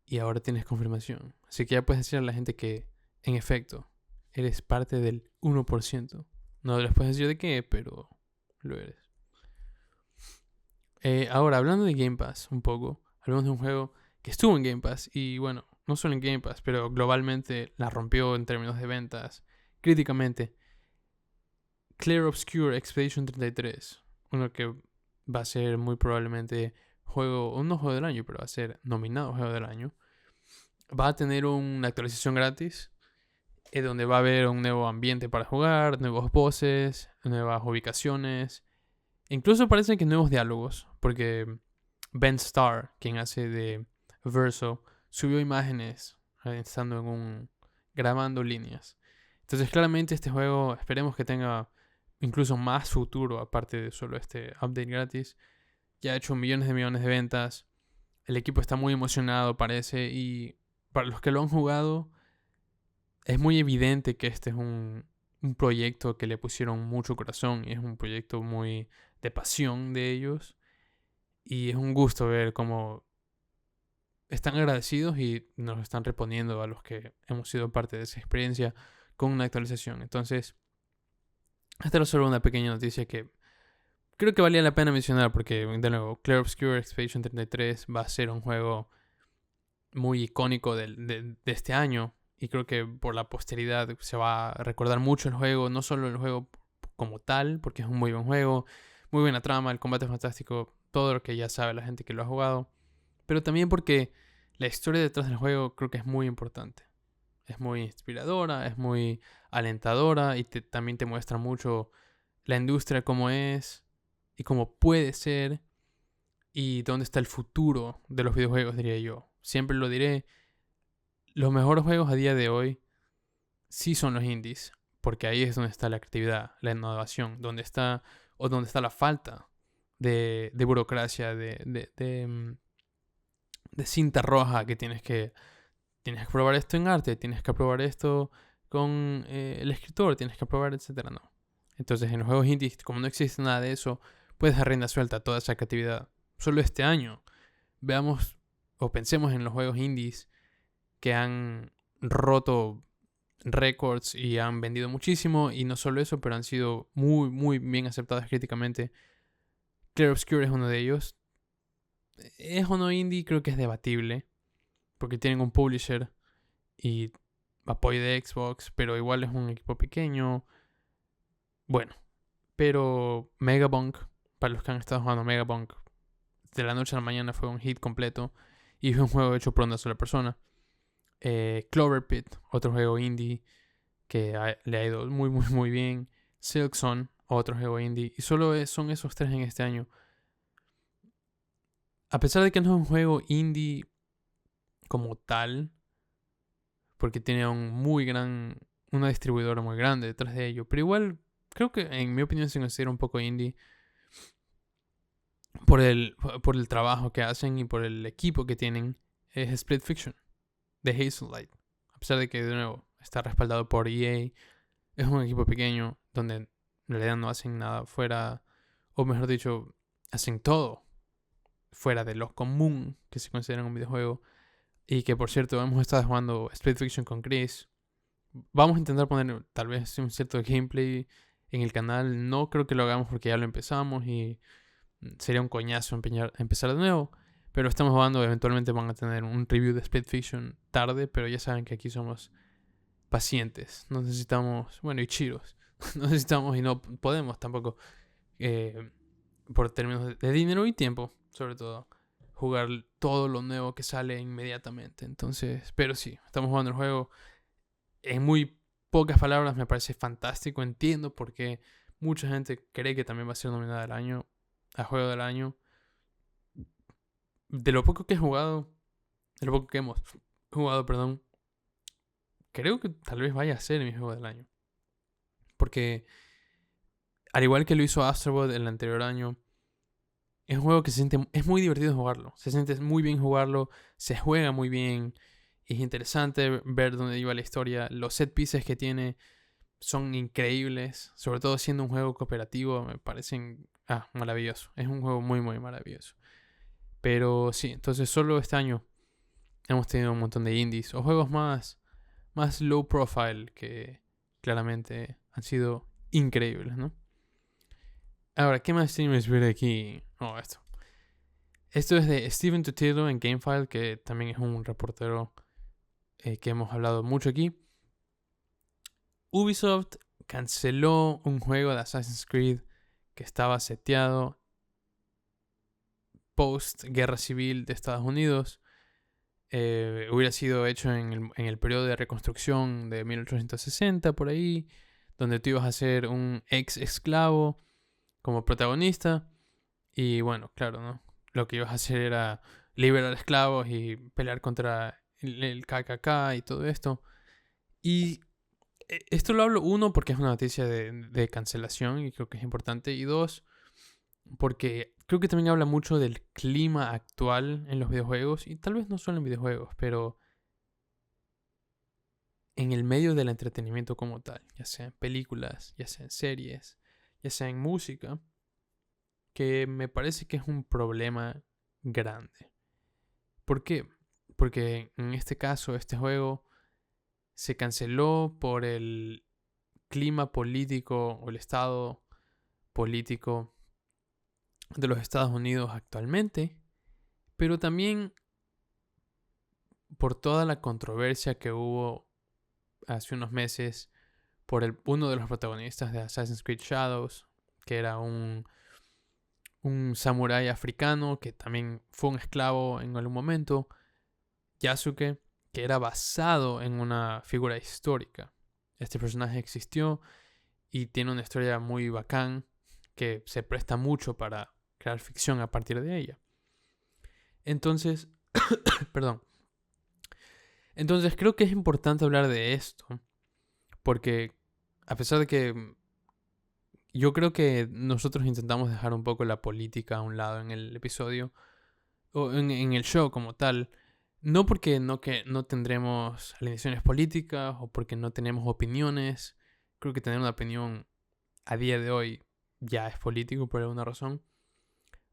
Y ahora tienes confirmación. Así que ya puedes decir a la gente que, en efecto, eres parte del 1%. No les puedes decir de qué, pero lo eres. Ahora, hablando de Game Pass un poco, hablamos de un juego que estuvo en Game Pass y bueno, no solo en Game Pass, pero globalmente la rompió en términos de ventas, críticamente. Clear Obscure Expedition 33, uno que va a ser muy probablemente no juego del año, pero va a ser nominado juego del año. Va a tener una actualización gratis, donde va a haber un nuevo ambiente para jugar, nuevos bosses, nuevas ubicaciones. Incluso parece que nuevos diálogos, porque Ben Starr, quien hace de Verso, subió imágenes grabando líneas. Entonces claramente este juego esperemos que tenga incluso más futuro aparte de solo este update gratis. Ya ha hecho millones de ventas. El equipo está muy emocionado parece y para los que lo han jugado es muy evidente que este es un proyecto que le pusieron mucho corazón y es un proyecto muy de pasión de ellos. Y es un gusto ver cómo están agradecidos y nos están respondiendo a los que hemos sido parte de esa experiencia con una actualización. Entonces, Esta era solo una pequeña noticia que creo que valía la pena mencionar porque, de nuevo, Clair Obscur Expedition 33 va a ser un juego muy icónico de este año. Y creo que por la posteridad se va a recordar mucho el juego, no solo el juego como tal, porque es un muy buen juego, muy buena trama, el combate es fantástico, todo lo que ya sabe la gente que lo ha jugado, pero también porque la historia detrás del juego creo que es muy importante. Es muy inspiradora, es muy alentadora y también te muestra mucho la industria cómo es y cómo puede ser y dónde está el futuro de los videojuegos, diría yo. Siempre lo diré, los mejores juegos a día de hoy sí son los indies, porque ahí es donde está la creatividad, la innovación, donde está la falta de burocracia, de cinta roja que tienes que probar esto en arte, tienes que probar esto con el escritor, tienes que probar, etcétera. No. Entonces en los juegos indies, como no existe nada de eso, puedes dar rienda suelta a toda esa creatividad. Solo este año, veamos o pensemos en los juegos indies que han roto récords y han vendido muchísimo, y no solo eso, pero han sido muy, muy bien aceptadas críticamente. Clair Obscur es uno de ellos. ¿Es o no indie? Creo que es debatible, porque tienen un publisher y apoyo de Xbox, pero igual es un equipo pequeño. Bueno, pero Megabunk, para los que han estado jugando Megabunk, de la noche a la mañana fue un hit completo y fue un juego hecho por una sola persona. Clover Pit, otro juego indie que le ha ido muy, muy, muy bien. Silksong, otro juego indie. Y solo son esos tres en este año. A pesar de que no es un juego indie como tal, porque tiene una distribuidora muy grande detrás de ello, pero igual creo que en mi opinión se considera un poco indie por el trabajo que hacen y por el equipo que tienen. Es Split Fiction de Hazelight. A pesar de que, de nuevo, está respaldado por EA, es un equipo pequeño donde en realidad no hacen nada fuera, o mejor dicho, hacen todo fuera de lo común que se considera un videojuego. Y que, por cierto, hemos estado jugando Split Fiction con Chris. Vamos a intentar poner tal vez un cierto gameplay en el canal. No creo que lo hagamos porque ya lo empezamos y sería un coñazo empezar de nuevo. Pero estamos jugando, eventualmente van a tener un review de Split Fiction tarde, pero ya saben que aquí somos pacientes. No necesitamos, bueno, y chiros. No necesitamos y no podemos tampoco, por términos de dinero y tiempo, sobre todo, jugar todo lo nuevo que sale inmediatamente. Entonces, pero sí, estamos jugando el juego. En muy pocas palabras me parece fantástico. Entiendo por qué mucha gente cree que también va a ser nominada al año, a juego del año. De lo poco que he jugado, de lo poco que hemos jugado, perdón, creo que tal vez vaya a ser mi juego del año. Porque, al igual que lo hizo Astrobot el anterior año, es un juego que es muy divertido jugarlo. Se siente muy bien jugarlo, se juega muy bien. Es interesante ver dónde iba la historia. Los set pieces que tiene son increíbles. Sobre todo siendo un juego cooperativo, me parecen maravilloso. Es un juego muy, muy maravilloso. Pero sí, entonces solo este año hemos tenido un montón de indies o juegos más low profile que claramente han sido increíbles, ¿no? Ahora, ¿qué más tenemos que ver aquí? Oh, esto. Esto es de Steven Totilo en Gamefile, que también es un reportero que hemos hablado mucho aquí. Ubisoft canceló un juego de Assassin's Creed que estaba seteado post guerra civil de Estados Unidos. Hubiera sido hecho en el periodo de reconstrucción de 1860 por ahí, donde tú ibas a ser un ex esclavo como protagonista. Y bueno, claro, ¿no? Lo que ibas a hacer era liberar esclavos y pelear contra el KKK y todo esto. Y esto lo hablo, uno, porque es una noticia de cancelación y creo que es importante. Y dos, porque creo que también habla mucho del clima actual en los videojuegos. Y tal vez no solo en videojuegos, pero en el medio del entretenimiento como tal. Ya sea en películas, ya sea en series, ya sea en música. Que me parece que es un problema grande. ¿Por qué? Porque en este caso, este juego se canceló por el clima político o el estado político de los Estados Unidos actualmente, pero también por toda la controversia que hubo hace unos meses por uno de los protagonistas de Assassin's Creed Shadows, que era un samurái africano que también fue un esclavo en algún momento, Yasuke, que era basado en una figura histórica. Este personaje existió y tiene una historia muy bacán que se presta mucho para crear ficción a partir de ella. Entonces, perdón. Entonces creo que es importante hablar de esto, porque a pesar de que yo creo que nosotros intentamos dejar un poco la política a un lado en el episodio, o en el show como tal, no porque no tendremos alineaciones políticas o porque no tenemos opiniones. Creo que tener una opinión a día de hoy ya es político por alguna razón.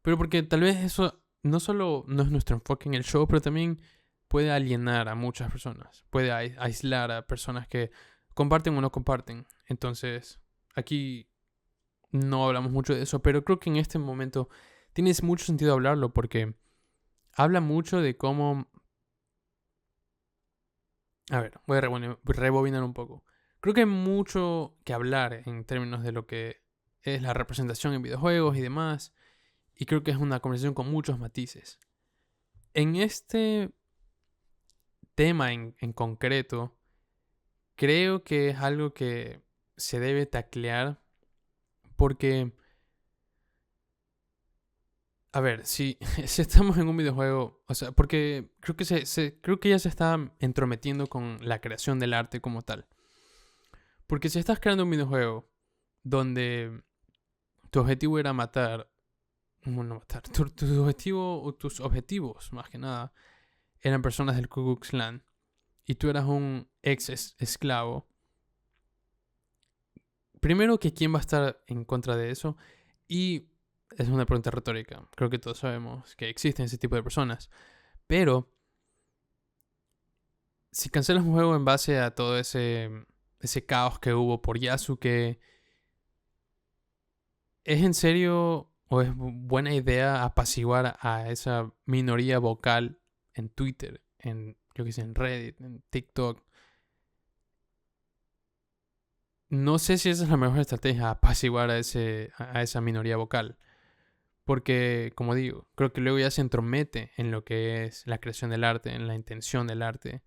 Pero porque tal vez eso no solo no es nuestro enfoque en el show, pero también puede alienar a muchas personas. Puede aislar a personas que comparten o no comparten. Entonces, aquí no hablamos mucho de eso, pero creo que en este momento tiene mucho sentido hablarlo porque habla mucho de cómo... A ver, voy a rebobinar un poco. Creo que hay mucho que hablar en términos de lo que es la representación en videojuegos y demás. Y creo que es una conversación con muchos matices. En este tema en concreto, creo que es algo que se debe taclear porque... A ver, si estamos en un videojuego, o sea, porque creo que creo que ya se está entrometiendo con la creación del arte como tal. Porque si estás creando un videojuego donde tu objetivo era matar, bueno, matar, tu objetivo o tus objetivos, más que nada, eran personas del Ku Klux Klan y tú eras un ex esclavo, primero que quién va a estar en contra de eso y es una pregunta retórica. Creo que todos sabemos que existen ese tipo de personas. Pero si cancelas un juego en base a todo ese caos que hubo por Yasuke, ¿es en serio o es buena idea apaciguar a esa minoría vocal en Twitter, yo que sé, en Reddit, en TikTok? No sé si esa es la mejor estrategia, apaciguar a esa minoría vocal. Porque, como digo, creo que luego ya se entromete en lo que es la creación del arte, en la intención del arte.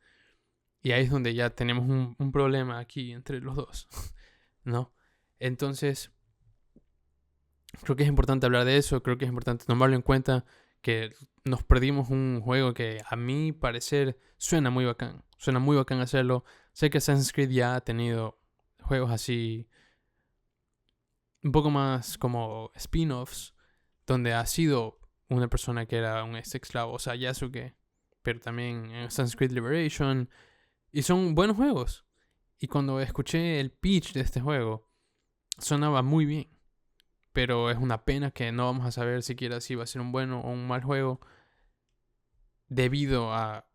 Y ahí es donde ya tenemos un problema aquí entre los dos, ¿no? Entonces, creo que es importante hablar de eso, creo que es importante tomarlo en cuenta, que nos perdimos un juego que a mi parecer suena muy bacán hacerlo. Sé que Assassin's Creed ya ha tenido juegos así, un poco más como spin-offs, donde ha sido una persona que era un ex esclavo, o sea, Yasuke, pero también en Assassin's Creed Liberation, y son buenos juegos. Y cuando escuché el pitch de este juego, sonaba muy bien. Pero es una pena que no vamos a saber siquiera si va a ser un bueno o un mal juego debido a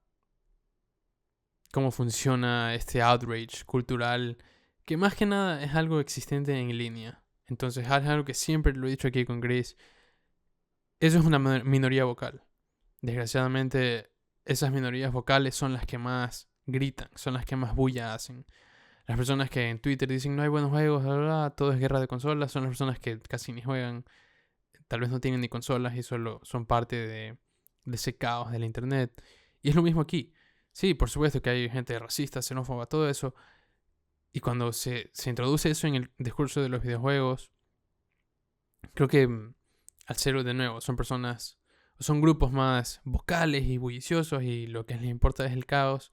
cómo funciona este outrage cultural, que más que nada es algo existente en línea. Entonces es algo que siempre lo he dicho aquí con Chris. Eso es una minoría vocal. Desgraciadamente, esas minorías vocales son las que más gritan, son las que más bulla hacen. Las personas que en Twitter dicen no hay buenos juegos, bla, bla, bla, todo es guerra de consolas, son las personas que casi ni juegan, tal vez no tienen ni consolas y solo son parte de ese caos de la internet. Y es lo mismo aquí. Sí, por supuesto que hay gente racista, xenófoba, todo eso. Y cuando se introduce eso en el discurso de los videojuegos, creo que al ser de nuevo, son grupos más vocales y bulliciosos y lo que les importa es el caos.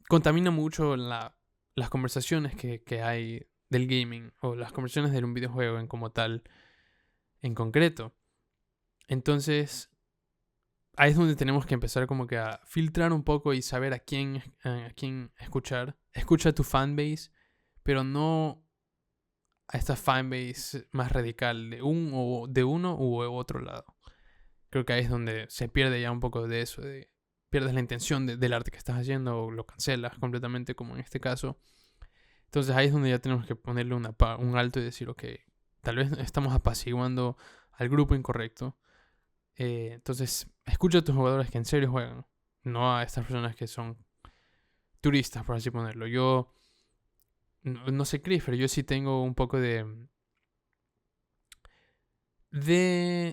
Contamina mucho las conversaciones que hay del gaming o las conversaciones de un videojuego en como tal, en concreto. Entonces, ahí es donde tenemos que empezar como que a filtrar un poco y saber a quién escuchar. Escucha a tu fanbase, pero no a esta fanbase más radical de uno u otro lado. Creo que ahí es donde se pierde ya un poco de eso, pierdes la intención del arte que estás haciendo o lo cancelas completamente como en este caso. Entonces ahí es donde ya tenemos que ponerle un alto y decir, ok, tal vez estamos apaciguando al grupo incorrecto. Entonces escucha a tus jugadores que en serio juegan, no a estas personas que son turistas, por así ponerlo. Yo no sé Chris, pero yo sí tengo un poco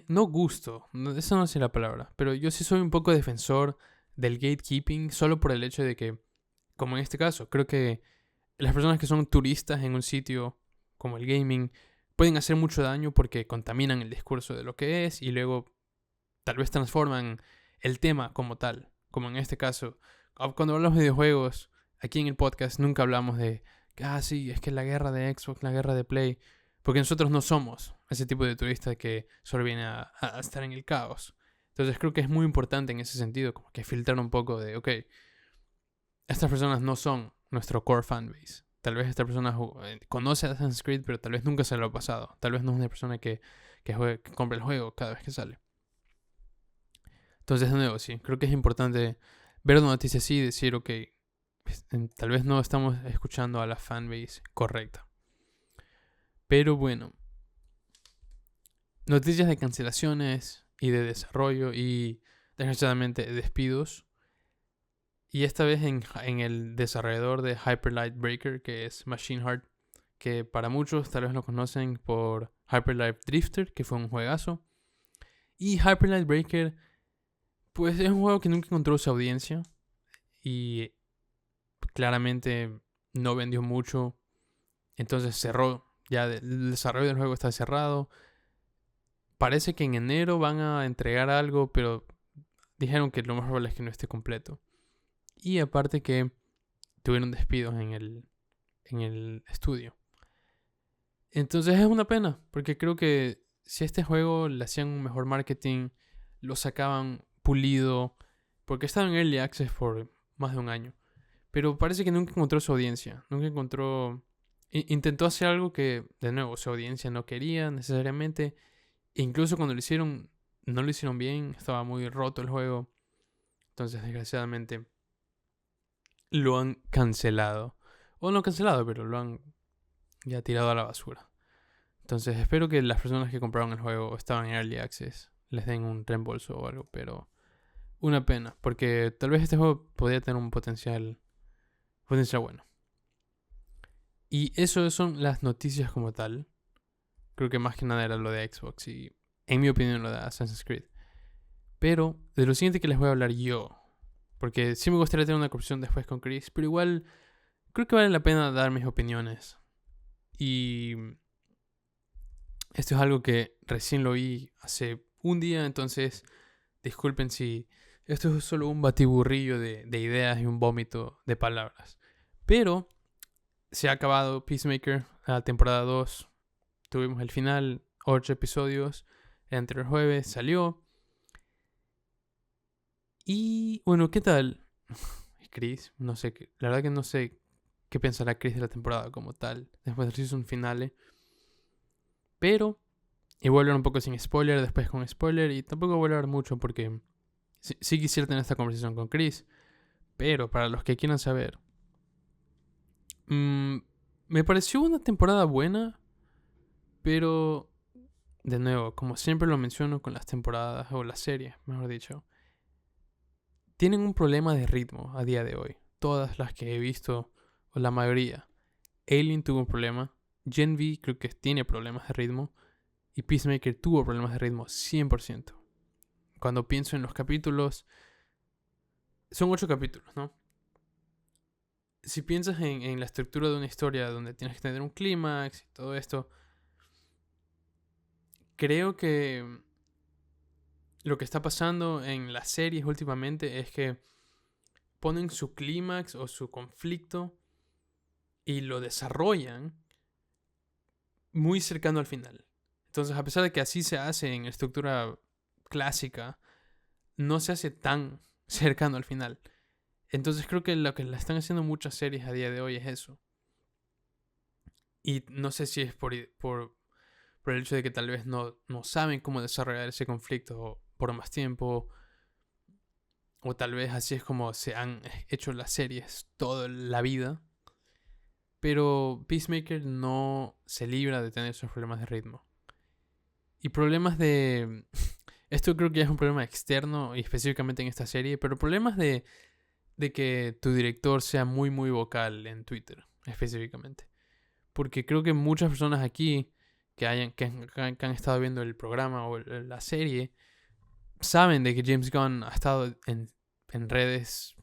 no gusto, eso no sé la palabra, pero yo sí soy un poco defensor del gatekeeping solo por el hecho de que, como en este caso, creo que las personas que son turistas en un sitio como el gaming pueden hacer mucho daño porque contaminan el discurso de lo que es y luego tal vez transforman el tema como tal. Como en este caso, cuando hablamos de videojuegos, aquí en el podcast nunca hablamos de que, sí, es que la guerra de Xbox, la guerra de Play, porque nosotros no somos ese tipo de turista que solo viene a estar en el caos. Entonces creo que es muy importante en ese sentido, como que filtrar un poco de, ok, estas personas no son nuestro core fanbase. Tal vez esta persona conoce Assassin's Creed, pero tal vez nunca se lo ha pasado. Tal vez no es una persona que compra el juego cada vez que sale. Entonces, de nuevo, sí, creo que es importante ver una noticia así y decir, ok, tal vez no estamos escuchando a la fanbase correcta. Pero bueno, noticias de cancelaciones y de desarrollo y desgraciadamente despidos. Y esta vez en el desarrollador de Hyper Light Breaker, que es Machine Heart, que para muchos tal vez lo conocen por Hyper Light Drifter, que fue un juegazo. Y Hyper Light Breaker, pues es un juego que nunca encontró su audiencia y claramente no vendió mucho. Entonces cerró. Ya el desarrollo del juego está cerrado. Parece que en enero van a entregar algo, pero dijeron que lo más probable es que no esté completo. Y aparte que tuvieron despidos en el estudio. Entonces es una pena, porque creo que si a este juego le hacían un mejor marketing, lo sacaban pulido, porque estaba en Early Access por más de un año. Pero parece que nunca encontró su audiencia, nunca encontró... Intentó hacer algo que, de nuevo, su audiencia no quería necesariamente. E incluso cuando lo hicieron, no lo hicieron bien, estaba muy roto el juego. Entonces, desgraciadamente, lo han cancelado. O no cancelado, pero lo han ya tirado a la basura. Entonces espero que las personas que compraron el juego o estaban en Early Access les den un reembolso o algo, pero una pena, porque tal vez este juego podría tener un potencial bueno. Y eso son las noticias como tal. Creo que más que nada era lo de Xbox y, en mi opinión, lo de Assassin's Creed. Pero de lo siguiente que les voy a hablar yo, porque sí me gustaría tener una conversación después con Chris, pero igual creo que vale la pena dar mis opiniones. Y esto es algo que recién lo vi hace un día, entonces disculpen si esto es solo un batiburrillo de ideas y un vómito de palabras. Pero se ha acabado Peacemaker, la temporada 2. Tuvimos el final, 8 episodios. El anterior jueves salió. Y bueno, ¿qué tal? Chris, no sé, la verdad que no sé qué pensará Chris de la temporada como tal, después del season finale. Pero, y voy a hablar un poco sin spoiler, después con spoiler, y tampoco voy a hablar mucho porque sí quisiera tener esta conversación con Chris. Pero para los que quieran saber, me pareció una temporada buena, pero de nuevo, como siempre lo menciono con las temporadas o las series, mejor dicho, tienen un problema de ritmo a día de hoy. Todas las que he visto, o la mayoría. Alien tuvo un problema, Gen V creo que tiene problemas de ritmo, y Peacemaker tuvo problemas de ritmo 100%. Cuando pienso en los capítulos, son 8 capítulos, ¿no? Si piensas en la estructura de una historia donde tienes que tener un clímax y todo esto, creo que lo que está pasando en las series últimamente es que ponen su clímax o su conflicto y lo desarrollan muy cercano al final. Entonces, a pesar de que así se hace en estructura clásica, no se hace tan cercano al final. Entonces creo que lo que la están haciendo muchas series a día de hoy es eso. Y no sé si es por el hecho de que tal vez no saben cómo desarrollar ese conflicto por más tiempo. O tal vez así es como se han hecho las series toda la vida. Pero Peacemaker no se libra de tener esos problemas de ritmo. Y problemas de... Esto creo que ya es un problema externo, y específicamente en esta serie, pero problemas de que tu director sea muy, muy vocal en Twitter, específicamente. Porque creo que muchas personas aquí que han estado viendo el programa o la serie saben de que James Gunn ha estado en redes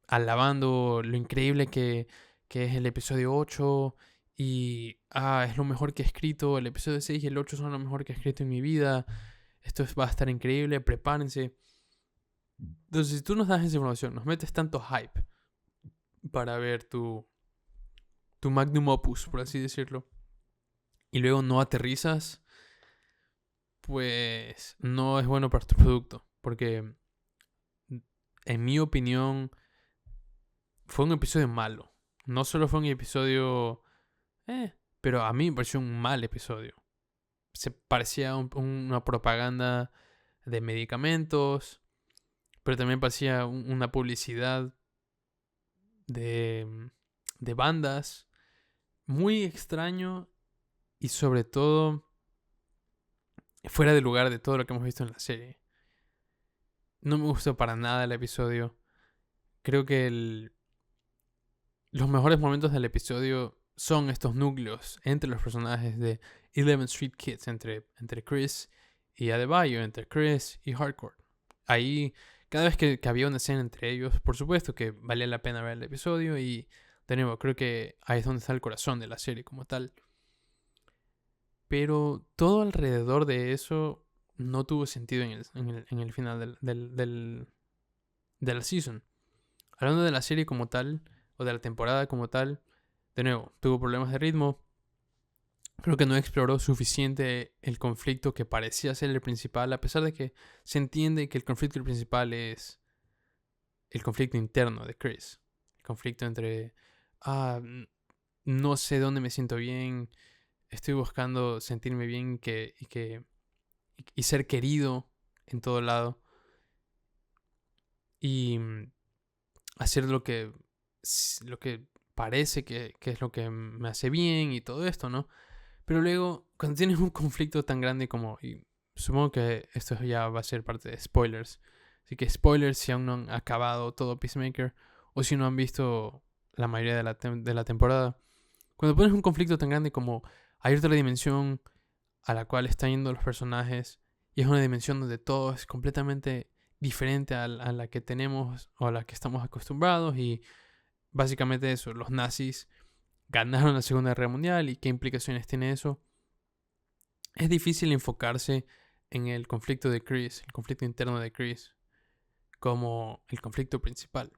alabando lo increíble que es el episodio 8 y es lo mejor que he escrito, el episodio 6 y el 8 son lo mejor que he escrito en mi vida, va a estar increíble, prepárense. Entonces, si tú nos das esa información, nos metes tanto hype para ver tu magnum opus, por así decirlo, y luego no aterrizas, pues no es bueno para tu producto, porque en mi opinión fue un episodio malo. No solo fue un episodio, pero a mí me pareció un mal episodio. Se parecía una propaganda de medicamentos, pero también parecía una publicidad de bandas. Muy extraño y sobre todo fuera de lugar de todo lo que hemos visto en la serie. No me gustó para nada el episodio. Creo que los mejores momentos del episodio son estos núcleos entre los personajes de Eleven Street Kids, entre Chris y Adebayo, entre Chris y Hardcore. Ahí, cada vez que había una escena entre ellos, por supuesto que valía la pena ver el episodio y, de nuevo, creo que ahí es donde está el corazón de la serie como tal. Pero todo alrededor de eso no tuvo sentido en el final de la season. Hablando de la serie como tal, o de la temporada como tal, de nuevo, tuvo problemas de ritmo. Creo que no exploró suficiente el conflicto que parecía ser el principal, a pesar de que se entiende que el conflicto principal es el conflicto interno de Chris. El conflicto entre, no sé dónde me siento bien, estoy buscando sentirme bien y ser querido en todo lado. Y hacer lo que parece que es lo que me hace bien y todo esto, ¿no? Pero luego, cuando tienes un conflicto tan grande como... Y supongo que esto ya va a ser parte de spoilers. Así que spoilers si aún no han acabado todo Peacemaker o si no han visto la mayoría de la temporada. Cuando pones un conflicto tan grande como hay otra dimensión a la cual están yendo los personajes y es una dimensión donde todo es completamente diferente a la que tenemos o a la que estamos acostumbrados y básicamente eso, los nazis ganaron la Segunda Guerra Mundial y qué implicaciones tiene eso. Es difícil enfocarse en el conflicto de Chris, el conflicto interno de Chris, como el conflicto principal.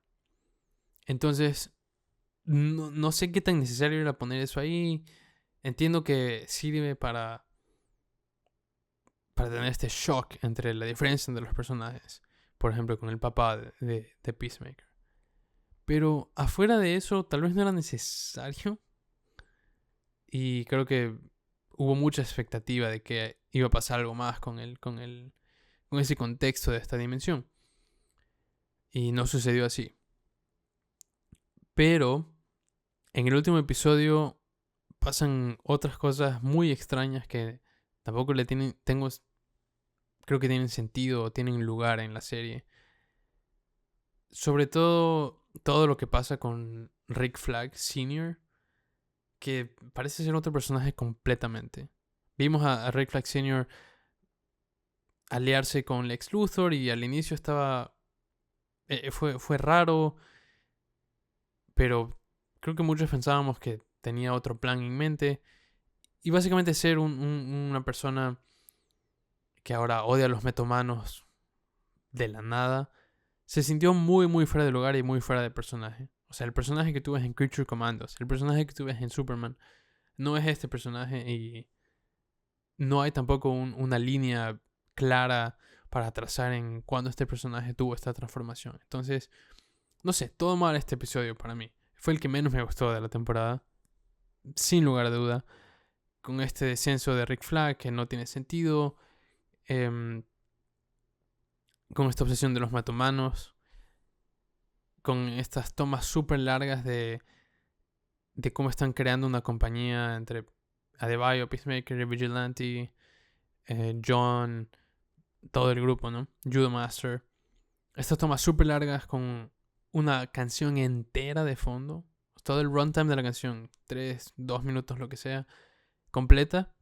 Entonces, no sé qué tan necesario era poner eso ahí. Entiendo que sirve para tener este shock entre la diferencia entre los personajes. Por ejemplo, con el papá de Peacemaker. Pero afuera de eso, tal vez no era necesario. Y creo que hubo mucha expectativa de que iba a pasar algo más con ese contexto de esta dimensión. Y no sucedió así. Pero en el último episodio pasan otras cosas muy extrañas que tampoco creo que tienen sentido o tienen lugar en la serie. Sobre todo lo que pasa con Rick Flag Sr., que parece ser otro personaje completamente. Vimos a Rick Flag Sr. aliarse con Lex Luthor y al inicio fue raro, pero creo que muchos pensábamos que tenía otro plan en mente. Y básicamente ser una persona que ahora odia a los metomanos de la nada, se sintió muy, muy fuera de lugar y muy fuera de personaje. O sea, el personaje que tú ves en Creature Commandos, el personaje que tú ves en Superman, no es este personaje y no hay tampoco una línea clara para trazar en cuándo este personaje tuvo esta transformación. Entonces, no sé, todo mal este episodio para mí. Fue el que menos me gustó de la temporada, sin lugar a duda. Con este descenso de Rick Flag que no tiene sentido. Con esta obsesión de los matomanos. Con estas tomas súper largas de de cómo están creando una compañía entre Adebayo, Peacemaker, Vigilante, John, todo el grupo, ¿no? Judo Master. Estas tomas súper largas con una canción entera de fondo. Todo el runtime de la canción, 3, 2 minutos, lo que sea, completa.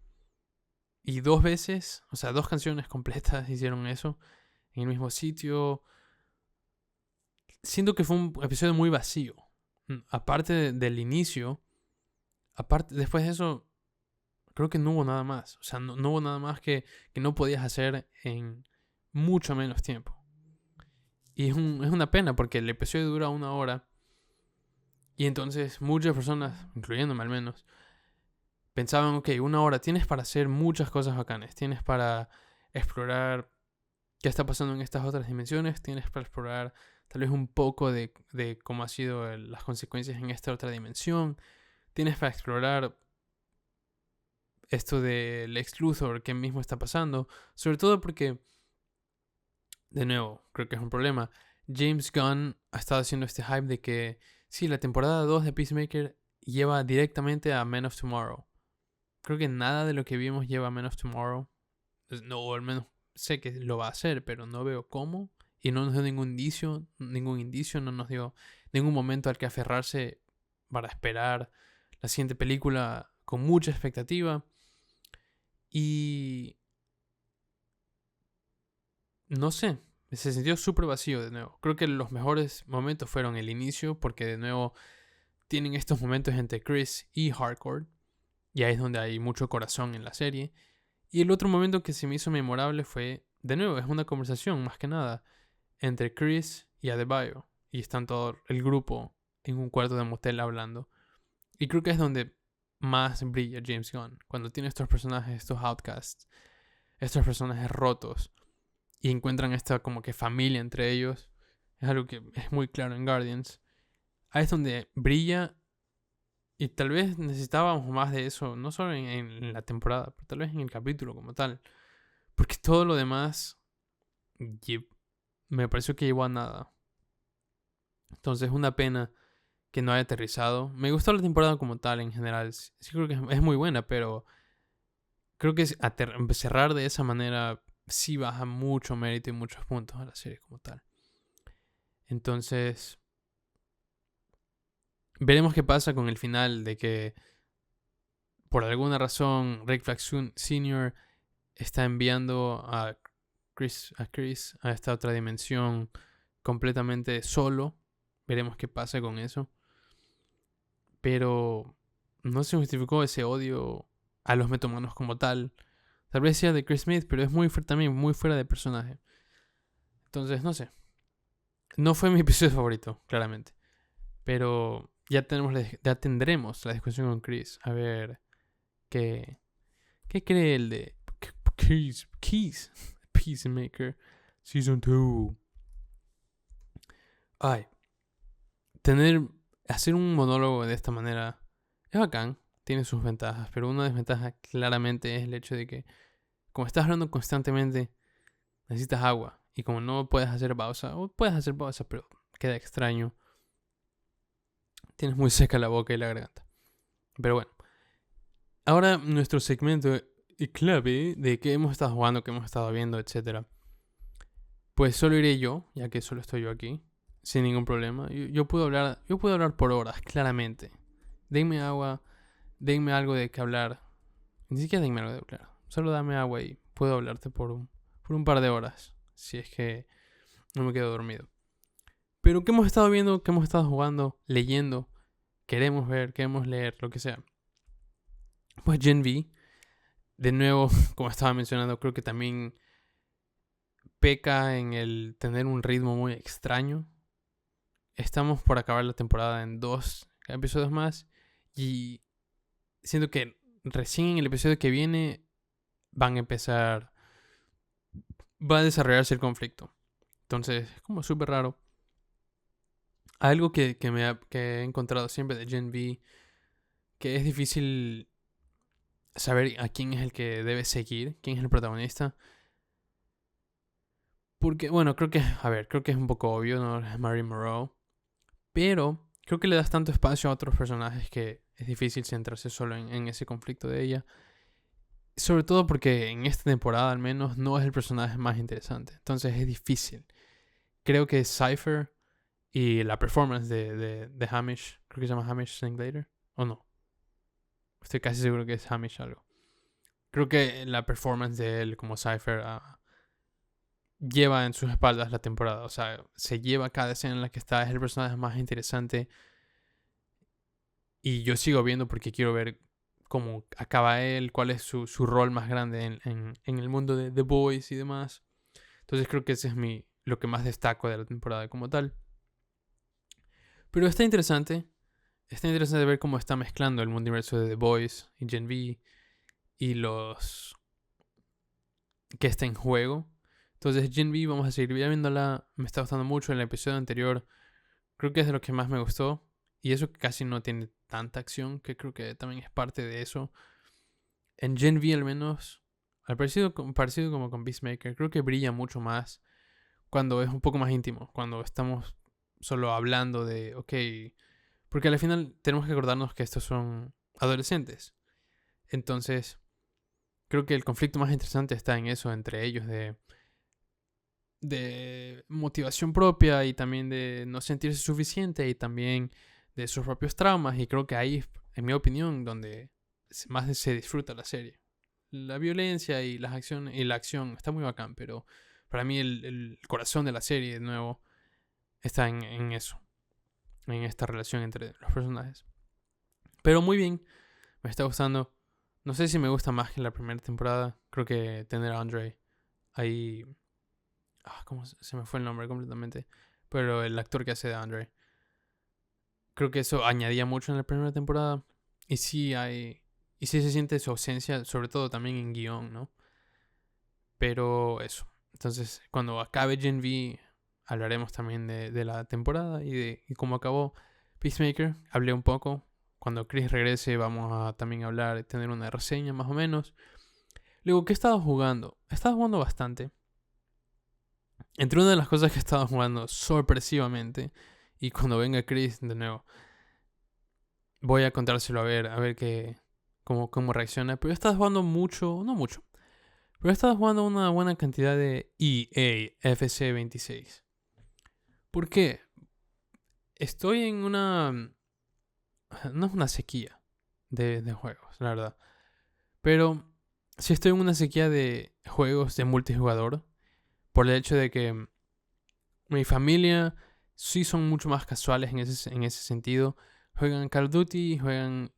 Y 2 veces, o sea, 2 canciones completas hicieron eso en el mismo sitio. Siento que fue un episodio muy vacío. Aparte del inicio, después de eso, creo que no hubo nada más. O sea, no hubo nada más que no podías hacer en mucho menos tiempo. Y es una pena porque el episodio dura 1 hora. Y entonces muchas personas, incluyéndome al menos, pensaban, ok, 1 hora tienes para hacer muchas cosas bacanas. Tienes para explorar qué está pasando en estas otras dimensiones. Tienes para explorar tal vez un poco de cómo ha sido las consecuencias en esta otra dimensión. Tienes para explorar esto del Lex Luthor, qué mismo está pasando. Sobre todo porque, de nuevo, creo que es un problema. James Gunn ha estado haciendo este hype de que sí, la temporada 2 de Peacemaker lleva directamente a Men of Tomorrow. Creo que nada de lo que vimos lleva a Men of Tomorrow. No, o al menos sé que lo va a hacer, pero no veo cómo. Y no nos dio ningún indicio, no nos dio ningún momento al que aferrarse para esperar la siguiente película con mucha expectativa. Y no sé, se sintió súper vacío de nuevo. Creo que los mejores momentos fueron el inicio, porque de nuevo tienen estos momentos entre Chris y Hardcore. Y ahí es donde hay mucho corazón en la serie. Y el otro momento que se me hizo memorable fue, de nuevo, es una conversación más que nada entre Chris y Adebayo. Y están todo el grupo en un cuarto de motel hablando. Y creo que es donde más brilla James Gunn. Cuando tiene estos personajes, estos outcasts, estos personajes rotos. Y encuentran esta como que familia entre ellos. Es algo que es muy claro en Guardians. Ahí es donde brilla. Y tal vez necesitábamos más de eso. No solo en la temporada, pero tal vez en el capítulo como tal. Porque todo lo demás me pareció que llevó a nada. Entonces, una pena que no haya aterrizado. Me gustó la temporada como tal en general. Sí creo que es muy buena, pero creo que cerrar de esa manera sí baja mucho mérito y muchos puntos a la serie como tal. Entonces, veremos qué pasa con el final de que por alguna razón Rick Flag Sr. está enviando a Chris a esta otra dimensión completamente solo. Veremos qué pasa con eso. Pero no se justificó ese odio a los metomanos como tal. Tal vez sea de Chris Smith, pero es también muy fuera de personaje. Entonces, no sé. No fue mi episodio favorito, claramente. Pero ya tendremos la discusión con Chris. A ver qué cree el de Peacemaker Season 2. Ay, hacer un monólogo de esta manera es bacán, tiene sus ventajas, pero una desventaja claramente es el hecho de que como estás hablando constantemente, necesitas agua. Y como no puedes hacer pausa, o puedes hacer pausa, pero queda extraño. Tienes muy seca la boca y la garganta. Pero bueno. Ahora nuestro segmento clave de qué hemos estado jugando, qué hemos estado viendo, etc. Pues solo iré yo, ya que solo estoy yo aquí, sin ningún problema. Yo puedo hablar por horas, claramente. Denme agua, denme algo de qué hablar. Ni siquiera denme algo de hablar. Solo dame agua y puedo hablarte por un par de horas, si es que no me quedo dormido. Pero ¿qué hemos estado viendo? ¿Qué hemos estado jugando? Leyendo. Queremos ver, queremos leer, lo que sea. Pues Gen V, de nuevo, como estaba mencionando, creo que también peca en el tener un ritmo muy extraño. Estamos por acabar la temporada en 2 episodios más. Y siento que recién en el episodio que viene va a desarrollarse el conflicto. Entonces es como súper raro. Algo que he encontrado siempre de Gen V, que es difícil saber a quién es el que debe seguir, quién es el protagonista. Porque, bueno, creo que es un poco obvio, ¿no? Es Mary Moreau. Pero creo que le das tanto espacio a otros personajes que es difícil centrarse solo en ese conflicto de ella. Sobre todo porque en esta temporada al menos no es el personaje más interesante. Entonces es difícil. Creo que Cypher y la performance de Hamish, creo que se llama Hamish Linklater, ¿o no? Estoy casi seguro que es Hamish algo. Creo que la performance de él como Cypher lleva en sus espaldas la temporada. O sea, se lleva cada escena en la que está. Es el personaje más interesante. Y yo sigo viendo porque quiero ver cómo acaba él, cuál es su rol más grande en el mundo de The Boys y demás. Entonces creo que ese es lo que más destaco de la temporada como tal. Pero está interesante. Está interesante ver cómo está mezclando el multiverso de The Boys y Gen V y los que está en juego. Entonces Gen V vamos a seguir viéndola. Me está gustando mucho. El episodio anterior creo que es de lo que más me gustó. Y eso que casi no tiene tanta acción, que creo que también es parte de eso. En Gen V al menos, parecido como con Peacemaker, creo que brilla mucho más cuando es un poco más íntimo. Cuando estamos solo hablando de, ok, porque al final tenemos que acordarnos que estos son adolescentes. Entonces, creo que el conflicto más interesante está en eso, entre ellos, de motivación propia y también de no sentirse suficiente y también de sus propios traumas. Y creo que ahí, en mi opinión, donde más se disfruta la serie. La violencia y las acciones y la acción está muy bacán, pero para mí el corazón de la serie, de nuevo, está en eso, en esta relación entre los personajes. Pero muy bien, me está gustando. No sé si me gusta más que la primera temporada. Creo que tener a Andre ahí... ¿cómo se me fue el nombre completamente? Pero el actor que hace de Andre. Creo que eso añadía mucho en la primera temporada. Y sí se siente su ausencia, sobre todo también en guión, ¿no? Pero eso. Entonces, cuando acabe Gen V, hablaremos también de la temporada y cómo acabó Peacemaker. Hablé un poco. Cuando Chris regrese vamos a también hablar, tener una reseña más o menos. Luego, ¿qué he estado jugando? He estado jugando bastante. Entre una de las cosas que he estado jugando sorpresivamente, y cuando venga Chris de nuevo, voy a contárselo a ver cómo reacciona. Pero he estado jugando mucho, no mucho, pero he estado jugando una buena cantidad de EA FC 26. ¿Por qué? Estoy en no es una sequía de juegos, la verdad. Pero sí estoy en una sequía de juegos de multijugador. Por el hecho de que mi familia sí son mucho más casuales en ese sentido. Juegan Call of Duty, juegan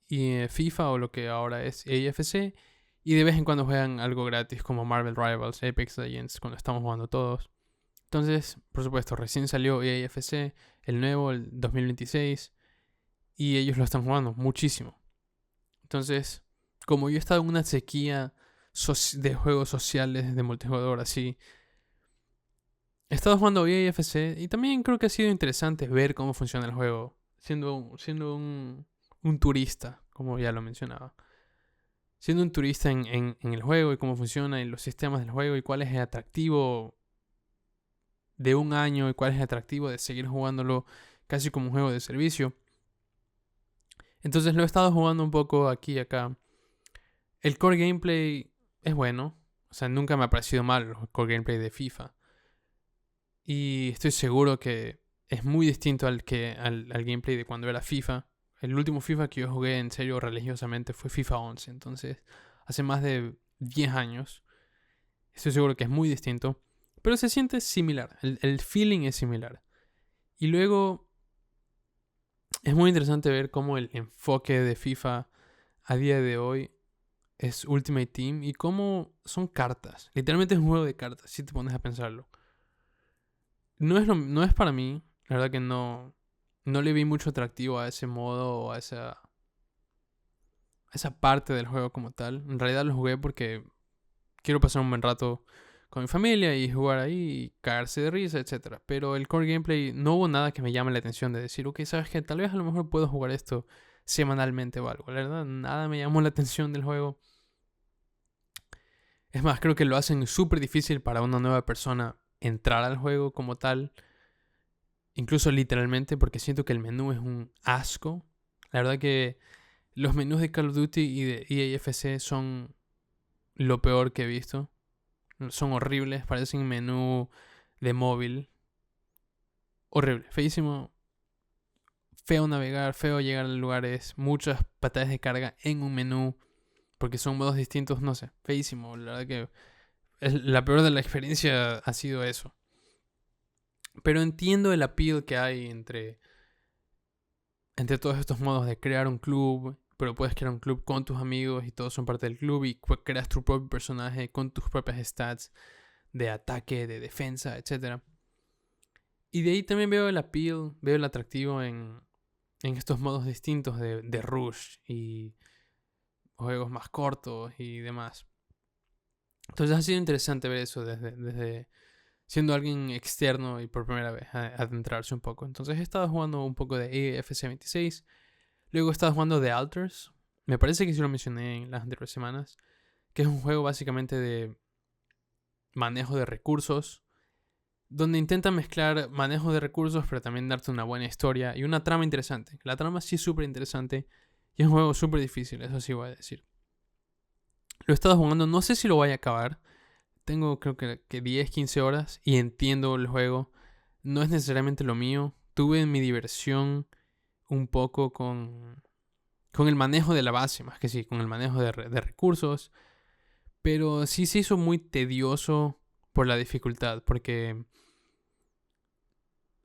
FIFA o lo que ahora es EAFC. Y de vez en cuando juegan algo gratis como Marvel Rivals, Apex Legends, cuando estamos jugando todos. Entonces, por supuesto, recién salió EAFC, el nuevo, el 2026. Y ellos lo están jugando muchísimo. Entonces, como yo he estado en una sequía de juegos sociales de multijugador así, he estado jugando EAFC y también creo que ha sido interesante ver cómo funciona el juego, siendo un turista, como ya lo mencionaba. Siendo un turista en el juego y cómo funciona y los sistemas del juego y cuál es el atractivo de un año y cuál es el atractivo de seguir jugándolo casi como un juego de servicio. Entonces lo he estado jugando un poco aquí y acá. El core gameplay es bueno. O sea, nunca me ha parecido mal el core gameplay de FIFA. Y estoy seguro que es muy distinto al gameplay de cuando era FIFA. El último FIFA que yo jugué en serio religiosamente fue FIFA 11. Entonces, hace más de 10 años. Estoy seguro que es muy distinto. Pero se siente similar. El feeling es similar. Y luego es muy interesante ver cómo el enfoque de FIFA a día de hoy es Ultimate Team y cómo son cartas. Literalmente es un juego de cartas, si te pones a pensarlo. No es para mí. La verdad que no le vi mucho atractivo a ese modo o a esa parte del juego como tal. En realidad lo jugué porque quiero pasar un buen rato con mi familia y jugar ahí y cagarse de risa, etc. Pero el core gameplay no hubo nada que me llame la atención de decir, ok, ¿sabes qué? Tal vez a lo mejor puedo jugar esto semanalmente o algo. La verdad, nada me llamó la atención del juego. Es más, creo que lo hacen súper difícil para una nueva persona entrar al juego como tal. Incluso literalmente, porque siento que el menú es un asco. La verdad que los menús de Call of Duty y de EAFC son lo peor que he visto. Son horribles, parecen menú de móvil. Horrible, feísimo. Feo navegar, feo llegar a lugares, muchas pantallas de carga en un menú, porque son modos distintos, no sé, feísimo. La verdad que la peor de la experiencia ha sido eso. Pero entiendo el appeal que hay entre todos estos modos de crear un club, pero puedes crear un club con tus amigos y todos son parte del club y creas tu propio personaje con tus propias stats de ataque, de defensa, etc. Y de ahí también veo el appeal, veo el atractivo en estos modos distintos de rush y juegos más cortos y demás. Entonces ha sido interesante ver eso desde siendo alguien externo y por primera vez adentrarse un poco. Entonces he estado jugando un poco de EFC 26. Luego he estado jugando The Alters. Me parece que sí lo mencioné en las anteriores semanas. Que es un juego básicamente de manejo de recursos. Donde intenta mezclar manejo de recursos, pero también darte una buena historia y una trama interesante. La trama sí es súper interesante. Y es un juego súper difícil, eso sí voy a decir. Lo he estado jugando, no sé si lo voy a acabar. Tengo creo que 10, 15 horas y entiendo el juego. No es necesariamente lo mío. Tuve mi diversión un poco con el manejo de la base, más que sí, con el manejo de recursos. Pero sí se hizo muy tedioso por la dificultad, porque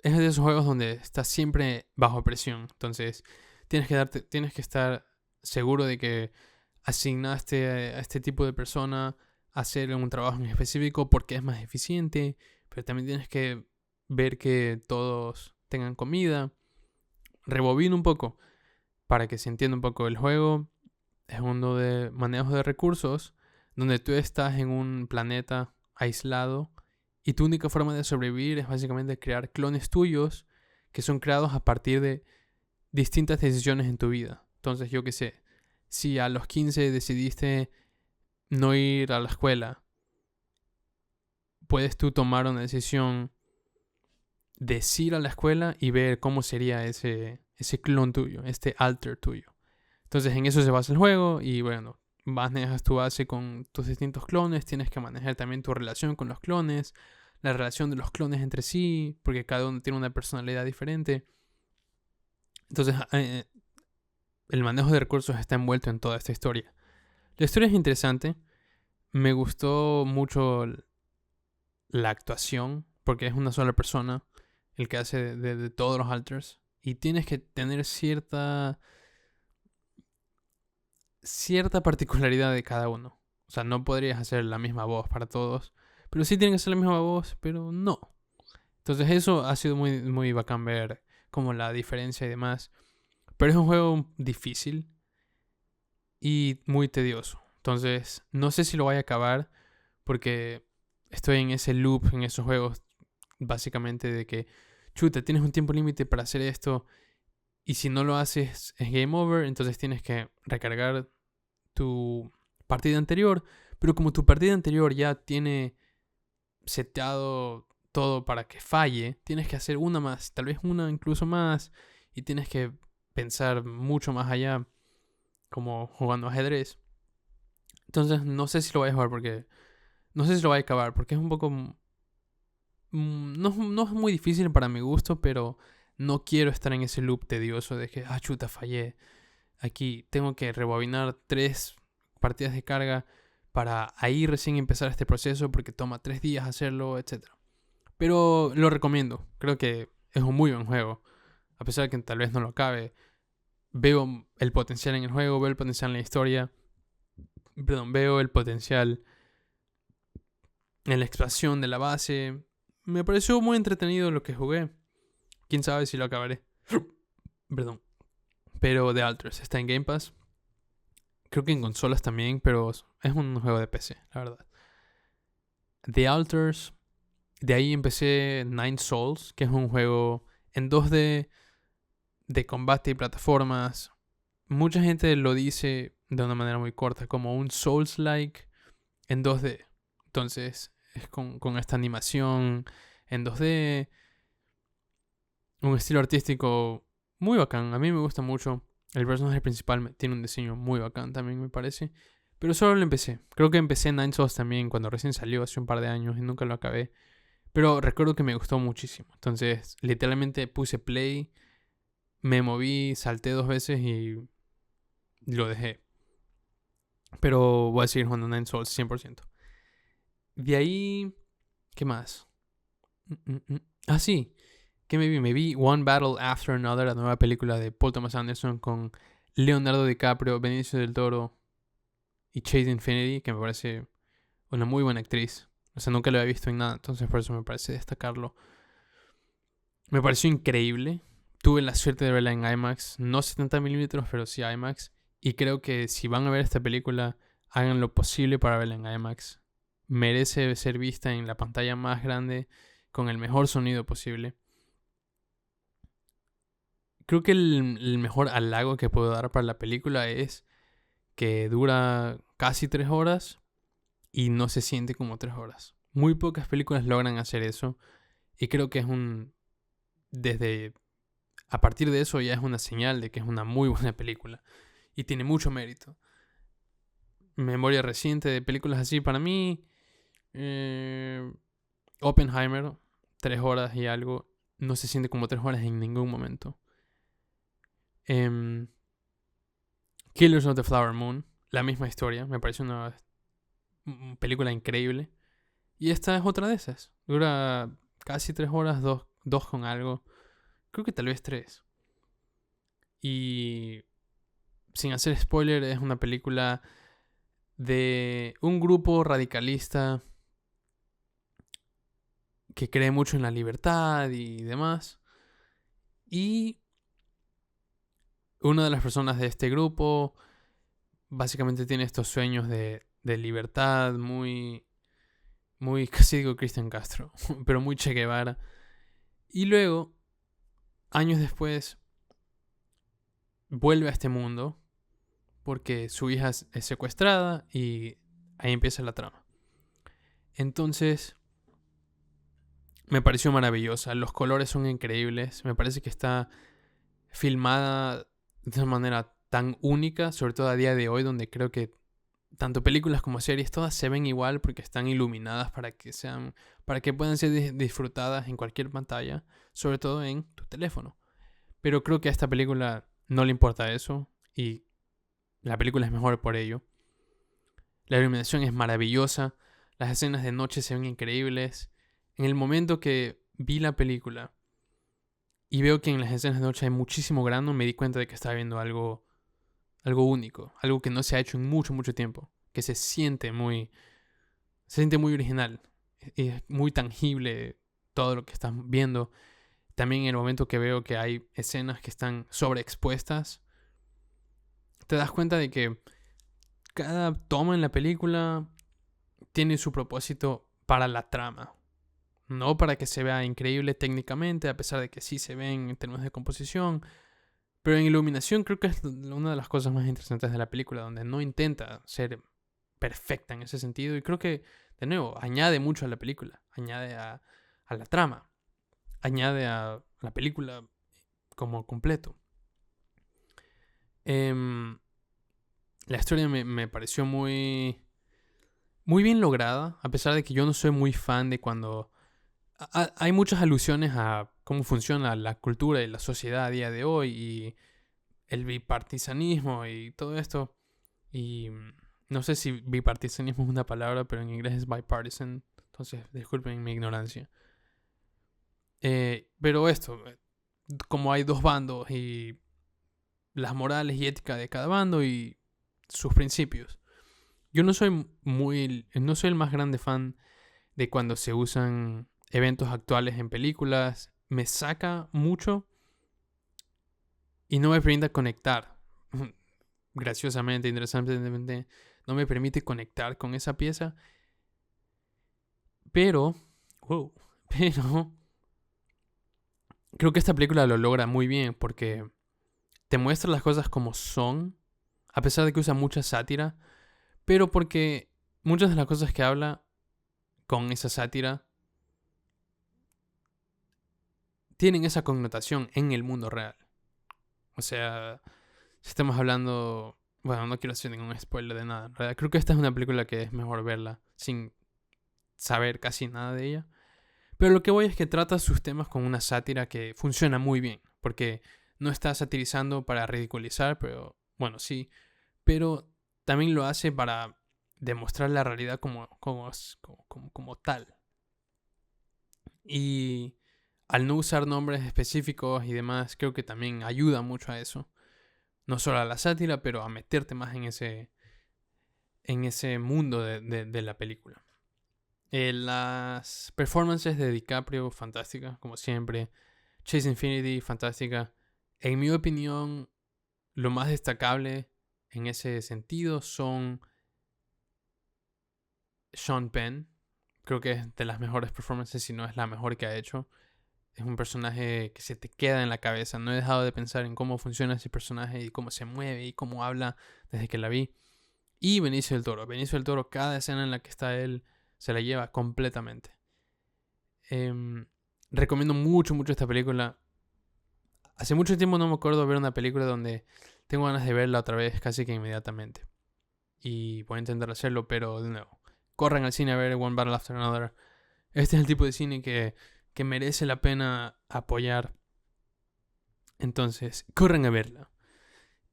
es de esos juegos donde estás siempre bajo presión. Entonces tienes que estar seguro de que asignaste a este tipo de persona a hacer un trabajo en específico porque es más eficiente, pero también tienes que ver que todos tengan comida. Rebobino un poco para que se entienda un poco el juego. Es uno de manejo de recursos donde tú estás en un planeta aislado y tu única forma de sobrevivir es básicamente crear clones tuyos que son creados a partir de distintas decisiones en tu vida. Entonces, yo qué sé, si a los 15 decidiste no ir a la escuela, puedes tú tomar una decisión de ir a la escuela y ver cómo sería ese clon tuyo, este alter tuyo. Entonces, en eso se basa el juego y bueno, manejas tu base con tus distintos clones, tienes que manejar también tu relación con los clones, la relación de los clones entre sí, porque cada uno tiene una personalidad diferente. Entonces, el manejo de recursos está envuelto en toda esta historia. La historia es interesante. Me gustó mucho la actuación, porque es una sola persona el que hace de todos los alters. Y tienes que tener cierta particularidad de cada uno. O sea, no podrías hacer la misma voz para todos. Pero sí tienen que ser la misma voz, pero no. Entonces eso ha sido muy, muy bacán ver como la diferencia y demás. Pero es un juego difícil y muy tedioso. Entonces no sé si lo voy a acabar porque estoy en ese loop, en esos juegos básicamente de que, chuta, tienes un tiempo límite para hacer esto y si no lo haces es game over, entonces tienes que recargar tu partida anterior, pero como tu partida anterior ya tiene seteado todo para que falle, tienes que hacer una más, tal vez una incluso más, y tienes que pensar mucho más allá, como jugando ajedrez. Entonces no sé si lo voy a jugar porque no sé si lo voy a acabar porque es un poco no es muy difícil para mi gusto, pero no quiero estar en ese loop tedioso de que chuta, fallé. Aquí tengo que rebobinar 3 partidas de carga para ahí recién empezar este proceso porque toma 3 días hacerlo, etc. Pero lo recomiendo. Creo que es un muy buen juego. A pesar de que tal vez no lo acabe, veo el potencial en el juego, veo el potencial en la historia. Perdón, veo el potencial en la expansión de la base. Me pareció muy entretenido lo que jugué. Quién sabe si lo acabaré. Perdón. Pero The Alters está en Game Pass. Creo que en consolas también, pero es un juego de PC, la verdad. The Alters. De ahí empecé Nine Souls, que es un juego en 2D de combate y plataformas. Mucha gente lo dice de una manera muy corta, como un Souls-like en 2D. Entonces, es con esta animación en 2D. Un estilo artístico muy bacán. A mí me gusta mucho. El personaje principal tiene un diseño muy bacán también, me parece. Pero solo lo empecé. Creo que empecé Nine Souls también cuando recién salió hace un par de años y nunca lo acabé. Pero recuerdo que me gustó muchísimo. Entonces, literalmente puse play, me moví, salté 2 veces y lo dejé. Pero voy a seguir jugando Nine Souls 100%. De ahí, ¿qué más? Ah, sí. ¿Qué me vi? Me vi One Battle After Another, la nueva película de Paul Thomas Anderson con Leonardo DiCaprio, Benicio del Toro y Chase Infinity, que me parece una muy buena actriz. O sea, nunca lo había visto en nada, entonces por eso me parece destacarlo. Me pareció increíble. Tuve la suerte de verla en IMAX, no 70mm, pero sí IMAX. Y creo que si van a ver esta película, hagan lo posible para verla en IMAX. Merece ser vista en la pantalla más grande, con el mejor sonido posible. Creo que el mejor halago que puedo dar para la película es que dura casi 3 horas y no se siente como 3 horas. Muy pocas películas logran hacer eso y creo que es a partir de eso ya es una señal de que es una muy buena película y tiene mucho mérito. Memoria reciente de películas así para mí, Oppenheimer, 3 horas y algo, no se siente como 3 horas en ningún momento. Killers of the Flower Moon, la misma historia, me parece una película increíble. Y esta es otra de esas. Dura casi 3 horas, dos con algo. Creo que tal vez 3. Y sin hacer spoiler, es una película de un grupo radicalista que cree mucho en la libertad y demás. Y una de las personas de este grupo básicamente tiene estos sueños de libertad muy, muy, casi digo Cristian Castro, pero muy Che Guevara. Y luego, años después, vuelve a este mundo porque su hija es secuestrada y ahí empieza la trama. Entonces, me pareció maravillosa. Los colores son increíbles. Me parece que está filmada de una manera tan única, sobre todo a día de hoy, donde creo que tanto películas como series todas se ven igual porque están iluminadas para que puedan ser disfrutadas en cualquier pantalla, sobre todo en tu teléfono. Pero creo que a esta película no le importa eso y la película es mejor por ello. La iluminación es maravillosa, las escenas de noche se ven increíbles. En el momento que vi la película y veo que en las escenas de noche hay muchísimo grano, me di cuenta de que estaba viendo algo único, algo que no se ha hecho en mucho, mucho tiempo, que se siente muy original y es muy tangible todo lo que están viendo. También en el momento que veo que hay escenas que están sobreexpuestas, te das cuenta de que cada toma en la película tiene su propósito para la trama. No para que se vea increíble técnicamente, a pesar de que sí se ven en términos de composición. Pero en iluminación creo que es una de las cosas más interesantes de la película, donde no intenta ser perfecta en ese sentido. Y creo que, de nuevo, añade mucho a la película. Añade a la trama. Añade a la película como completo. La historia me pareció muy bien lograda, a pesar de que yo no soy muy fan de cuando hay muchas alusiones a cómo funciona la cultura y la sociedad a día de hoy y el bipartisanismo y todo esto. Y no sé si bipartisanismo es una palabra, pero en inglés es bipartisan. Entonces, disculpen mi ignorancia. Pero esto, como hay dos bandos y las morales y ética de cada bando y sus principios. Yo no soy el más grande fan de cuando se usan eventos actuales en películas. Me saca mucho y no me permite conectar. Graciosamente, interesantemente, no me permite conectar con esa pieza. Pero creo que esta película lo logra muy bien porque te muestra las cosas como son, a pesar de que usa mucha sátira, pero porque muchas de las cosas que habla con esa sátira tienen esa connotación en el mundo real. O sea, Si estamos hablando... Bueno, no quiero hacer ningún spoiler de nada. En realidad, creo que esta es una película que es mejor verla sin saber casi nada de ella. Pero lo que voy es que trata sus temas con una sátira que funciona muy bien. Porque no está satirizando para ridiculizar, pero bueno, sí. Pero también lo hace para demostrar la realidad como tal. Y al no usar nombres específicos y demás, creo que también ayuda mucho a eso. No solo a la sátira, pero a meterte más en ese mundo de la película. Las performances de DiCaprio, fantásticas, como siempre. Chase Infinity, fantástica. En mi opinión, lo más destacable en ese sentido son Sean Penn. Creo que es de las mejores performances, si no es la mejor que ha hecho. Es un personaje que se te queda en la cabeza. No he dejado de pensar en cómo funciona ese personaje y cómo se mueve y cómo habla desde que la vi. Y Benicio del Toro. Benicio del Toro, cada escena en la que está él, se la lleva completamente. Recomiendo mucho esta película. Hace mucho tiempo no me acuerdo de ver una película donde tengo ganas de verla otra vez casi que inmediatamente. Y voy a intentar hacerlo, pero de nuevo. Corran al cine a ver One Battle After Another. Este es el tipo de cine que merece la pena apoyar. Entonces, corran a verla.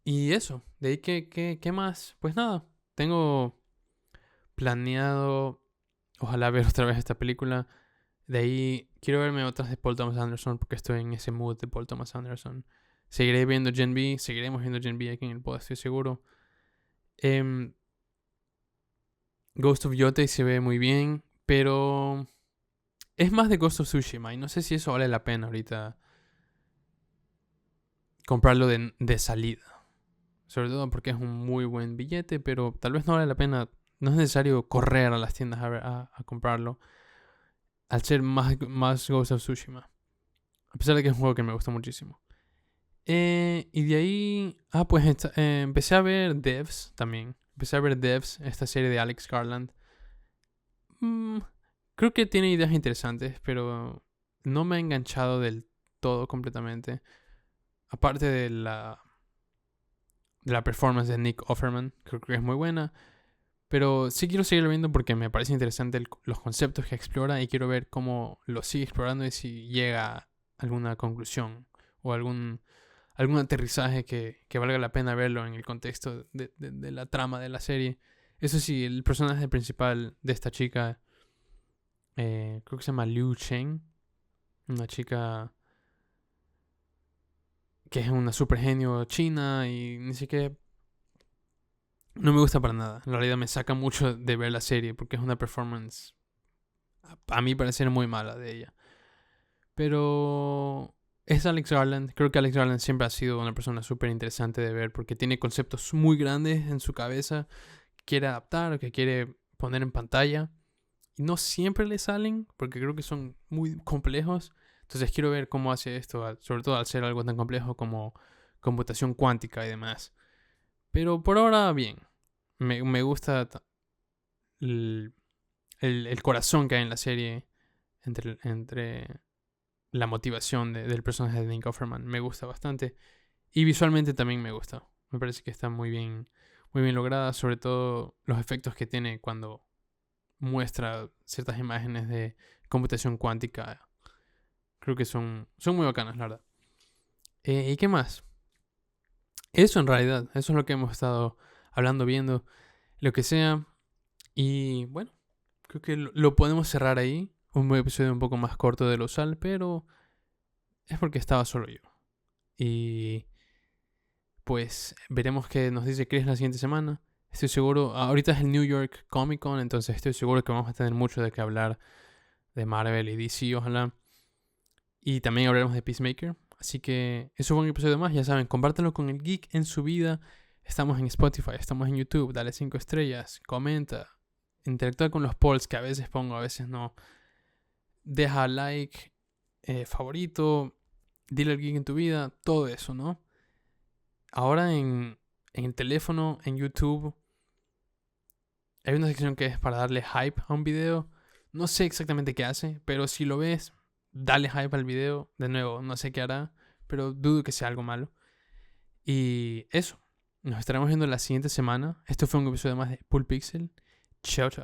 Y eso, de ahí ¿qué más? Pues nada, tengo planeado, ojalá ver otra vez esta película. De ahí quiero verme otras de Paul Thomas Anderson porque estoy en ese mood de Paul Thomas Anderson. Seguiré viendo Gen V, seguiremos viendo Gen V aquí en el pod, estoy seguro. Ghost of Yotei se ve muy bien, pero es más de Ghost of Tsushima y no sé si eso vale la pena ahorita comprarlo de salida. Sobre todo porque es un muy buen billete, pero tal vez no vale la pena. No es necesario correr a las tiendas a comprarlo. Al ser más Ghost of Tsushima. A pesar de que es un juego que me gusta muchísimo. Y de ahí... pues empecé a ver Devs también. Empecé a ver Devs, esta serie de Alex Garland. Creo que tiene ideas interesantes, pero no me ha enganchado del todo completamente. Aparte de la performance de Nick Offerman, creo que es muy buena. Pero sí quiero seguir viendo porque me parece interesante los conceptos que explora y quiero ver cómo lo sigue explorando y si llega a alguna conclusión o algún aterrizaje que valga la pena verlo en el contexto de la trama de la serie. Eso sí, el personaje principal de esta chica, creo que se llama Liu Cheng, una chica que es una super genio china y ni siquiera... No me gusta para nada. En realidad me saca mucho de ver la serie porque es una performance, a mí parecer, muy mala de ella. Pero es Alex Garland. Creo que Alex Garland siempre ha sido una persona súper interesante de ver porque tiene conceptos muy grandes en su cabeza que quiere adaptar o que quiere poner en pantalla. Y no siempre le salen porque creo que son muy complejos. Entonces quiero ver cómo hace esto, sobre todo al ser algo tan complejo como computación cuántica y demás. Pero por ahora, bien. Me gusta el corazón que hay en la serie entre la motivación del personaje de Nick Offerman. Me gusta bastante. Y visualmente también me gusta. Me parece que está muy bien lograda. Sobre todo los efectos que tiene cuando muestra ciertas imágenes de computación cuántica. Creo que son muy bacanas, la verdad. ¿Y qué más? Eso en realidad. Eso es lo que hemos estado hablando, viendo. Lo que sea. Y bueno, creo que lo podemos cerrar ahí. Un episodio un poco más corto de lo usual, pero es porque estaba solo yo. Y pues veremos qué nos dice Chris la siguiente semana. Estoy seguro, ahorita es el New York Comic Con, entonces estoy seguro que vamos a tener mucho de qué hablar de Marvel y DC, ojalá. Y también hablaremos de Peacemaker. Así que eso fue un episodio más, ya saben, compártanlo con el geek en su vida. Estamos en Spotify, estamos en YouTube, dale 5 estrellas, comenta, interactúa con los polls que a veces pongo, a veces no. Deja like, favorito, dile al geek en tu vida, todo eso, ¿no? Ahora en el teléfono, en YouTube, hay una sección que es para darle hype a un video. No sé exactamente qué hace, pero si lo ves, dale hype al video. De nuevo, no sé qué hará, pero dudo que sea algo malo. Y eso. Nos estaremos viendo la siguiente semana. Esto fue un episodio más de Pool Pixel. Chao, chao.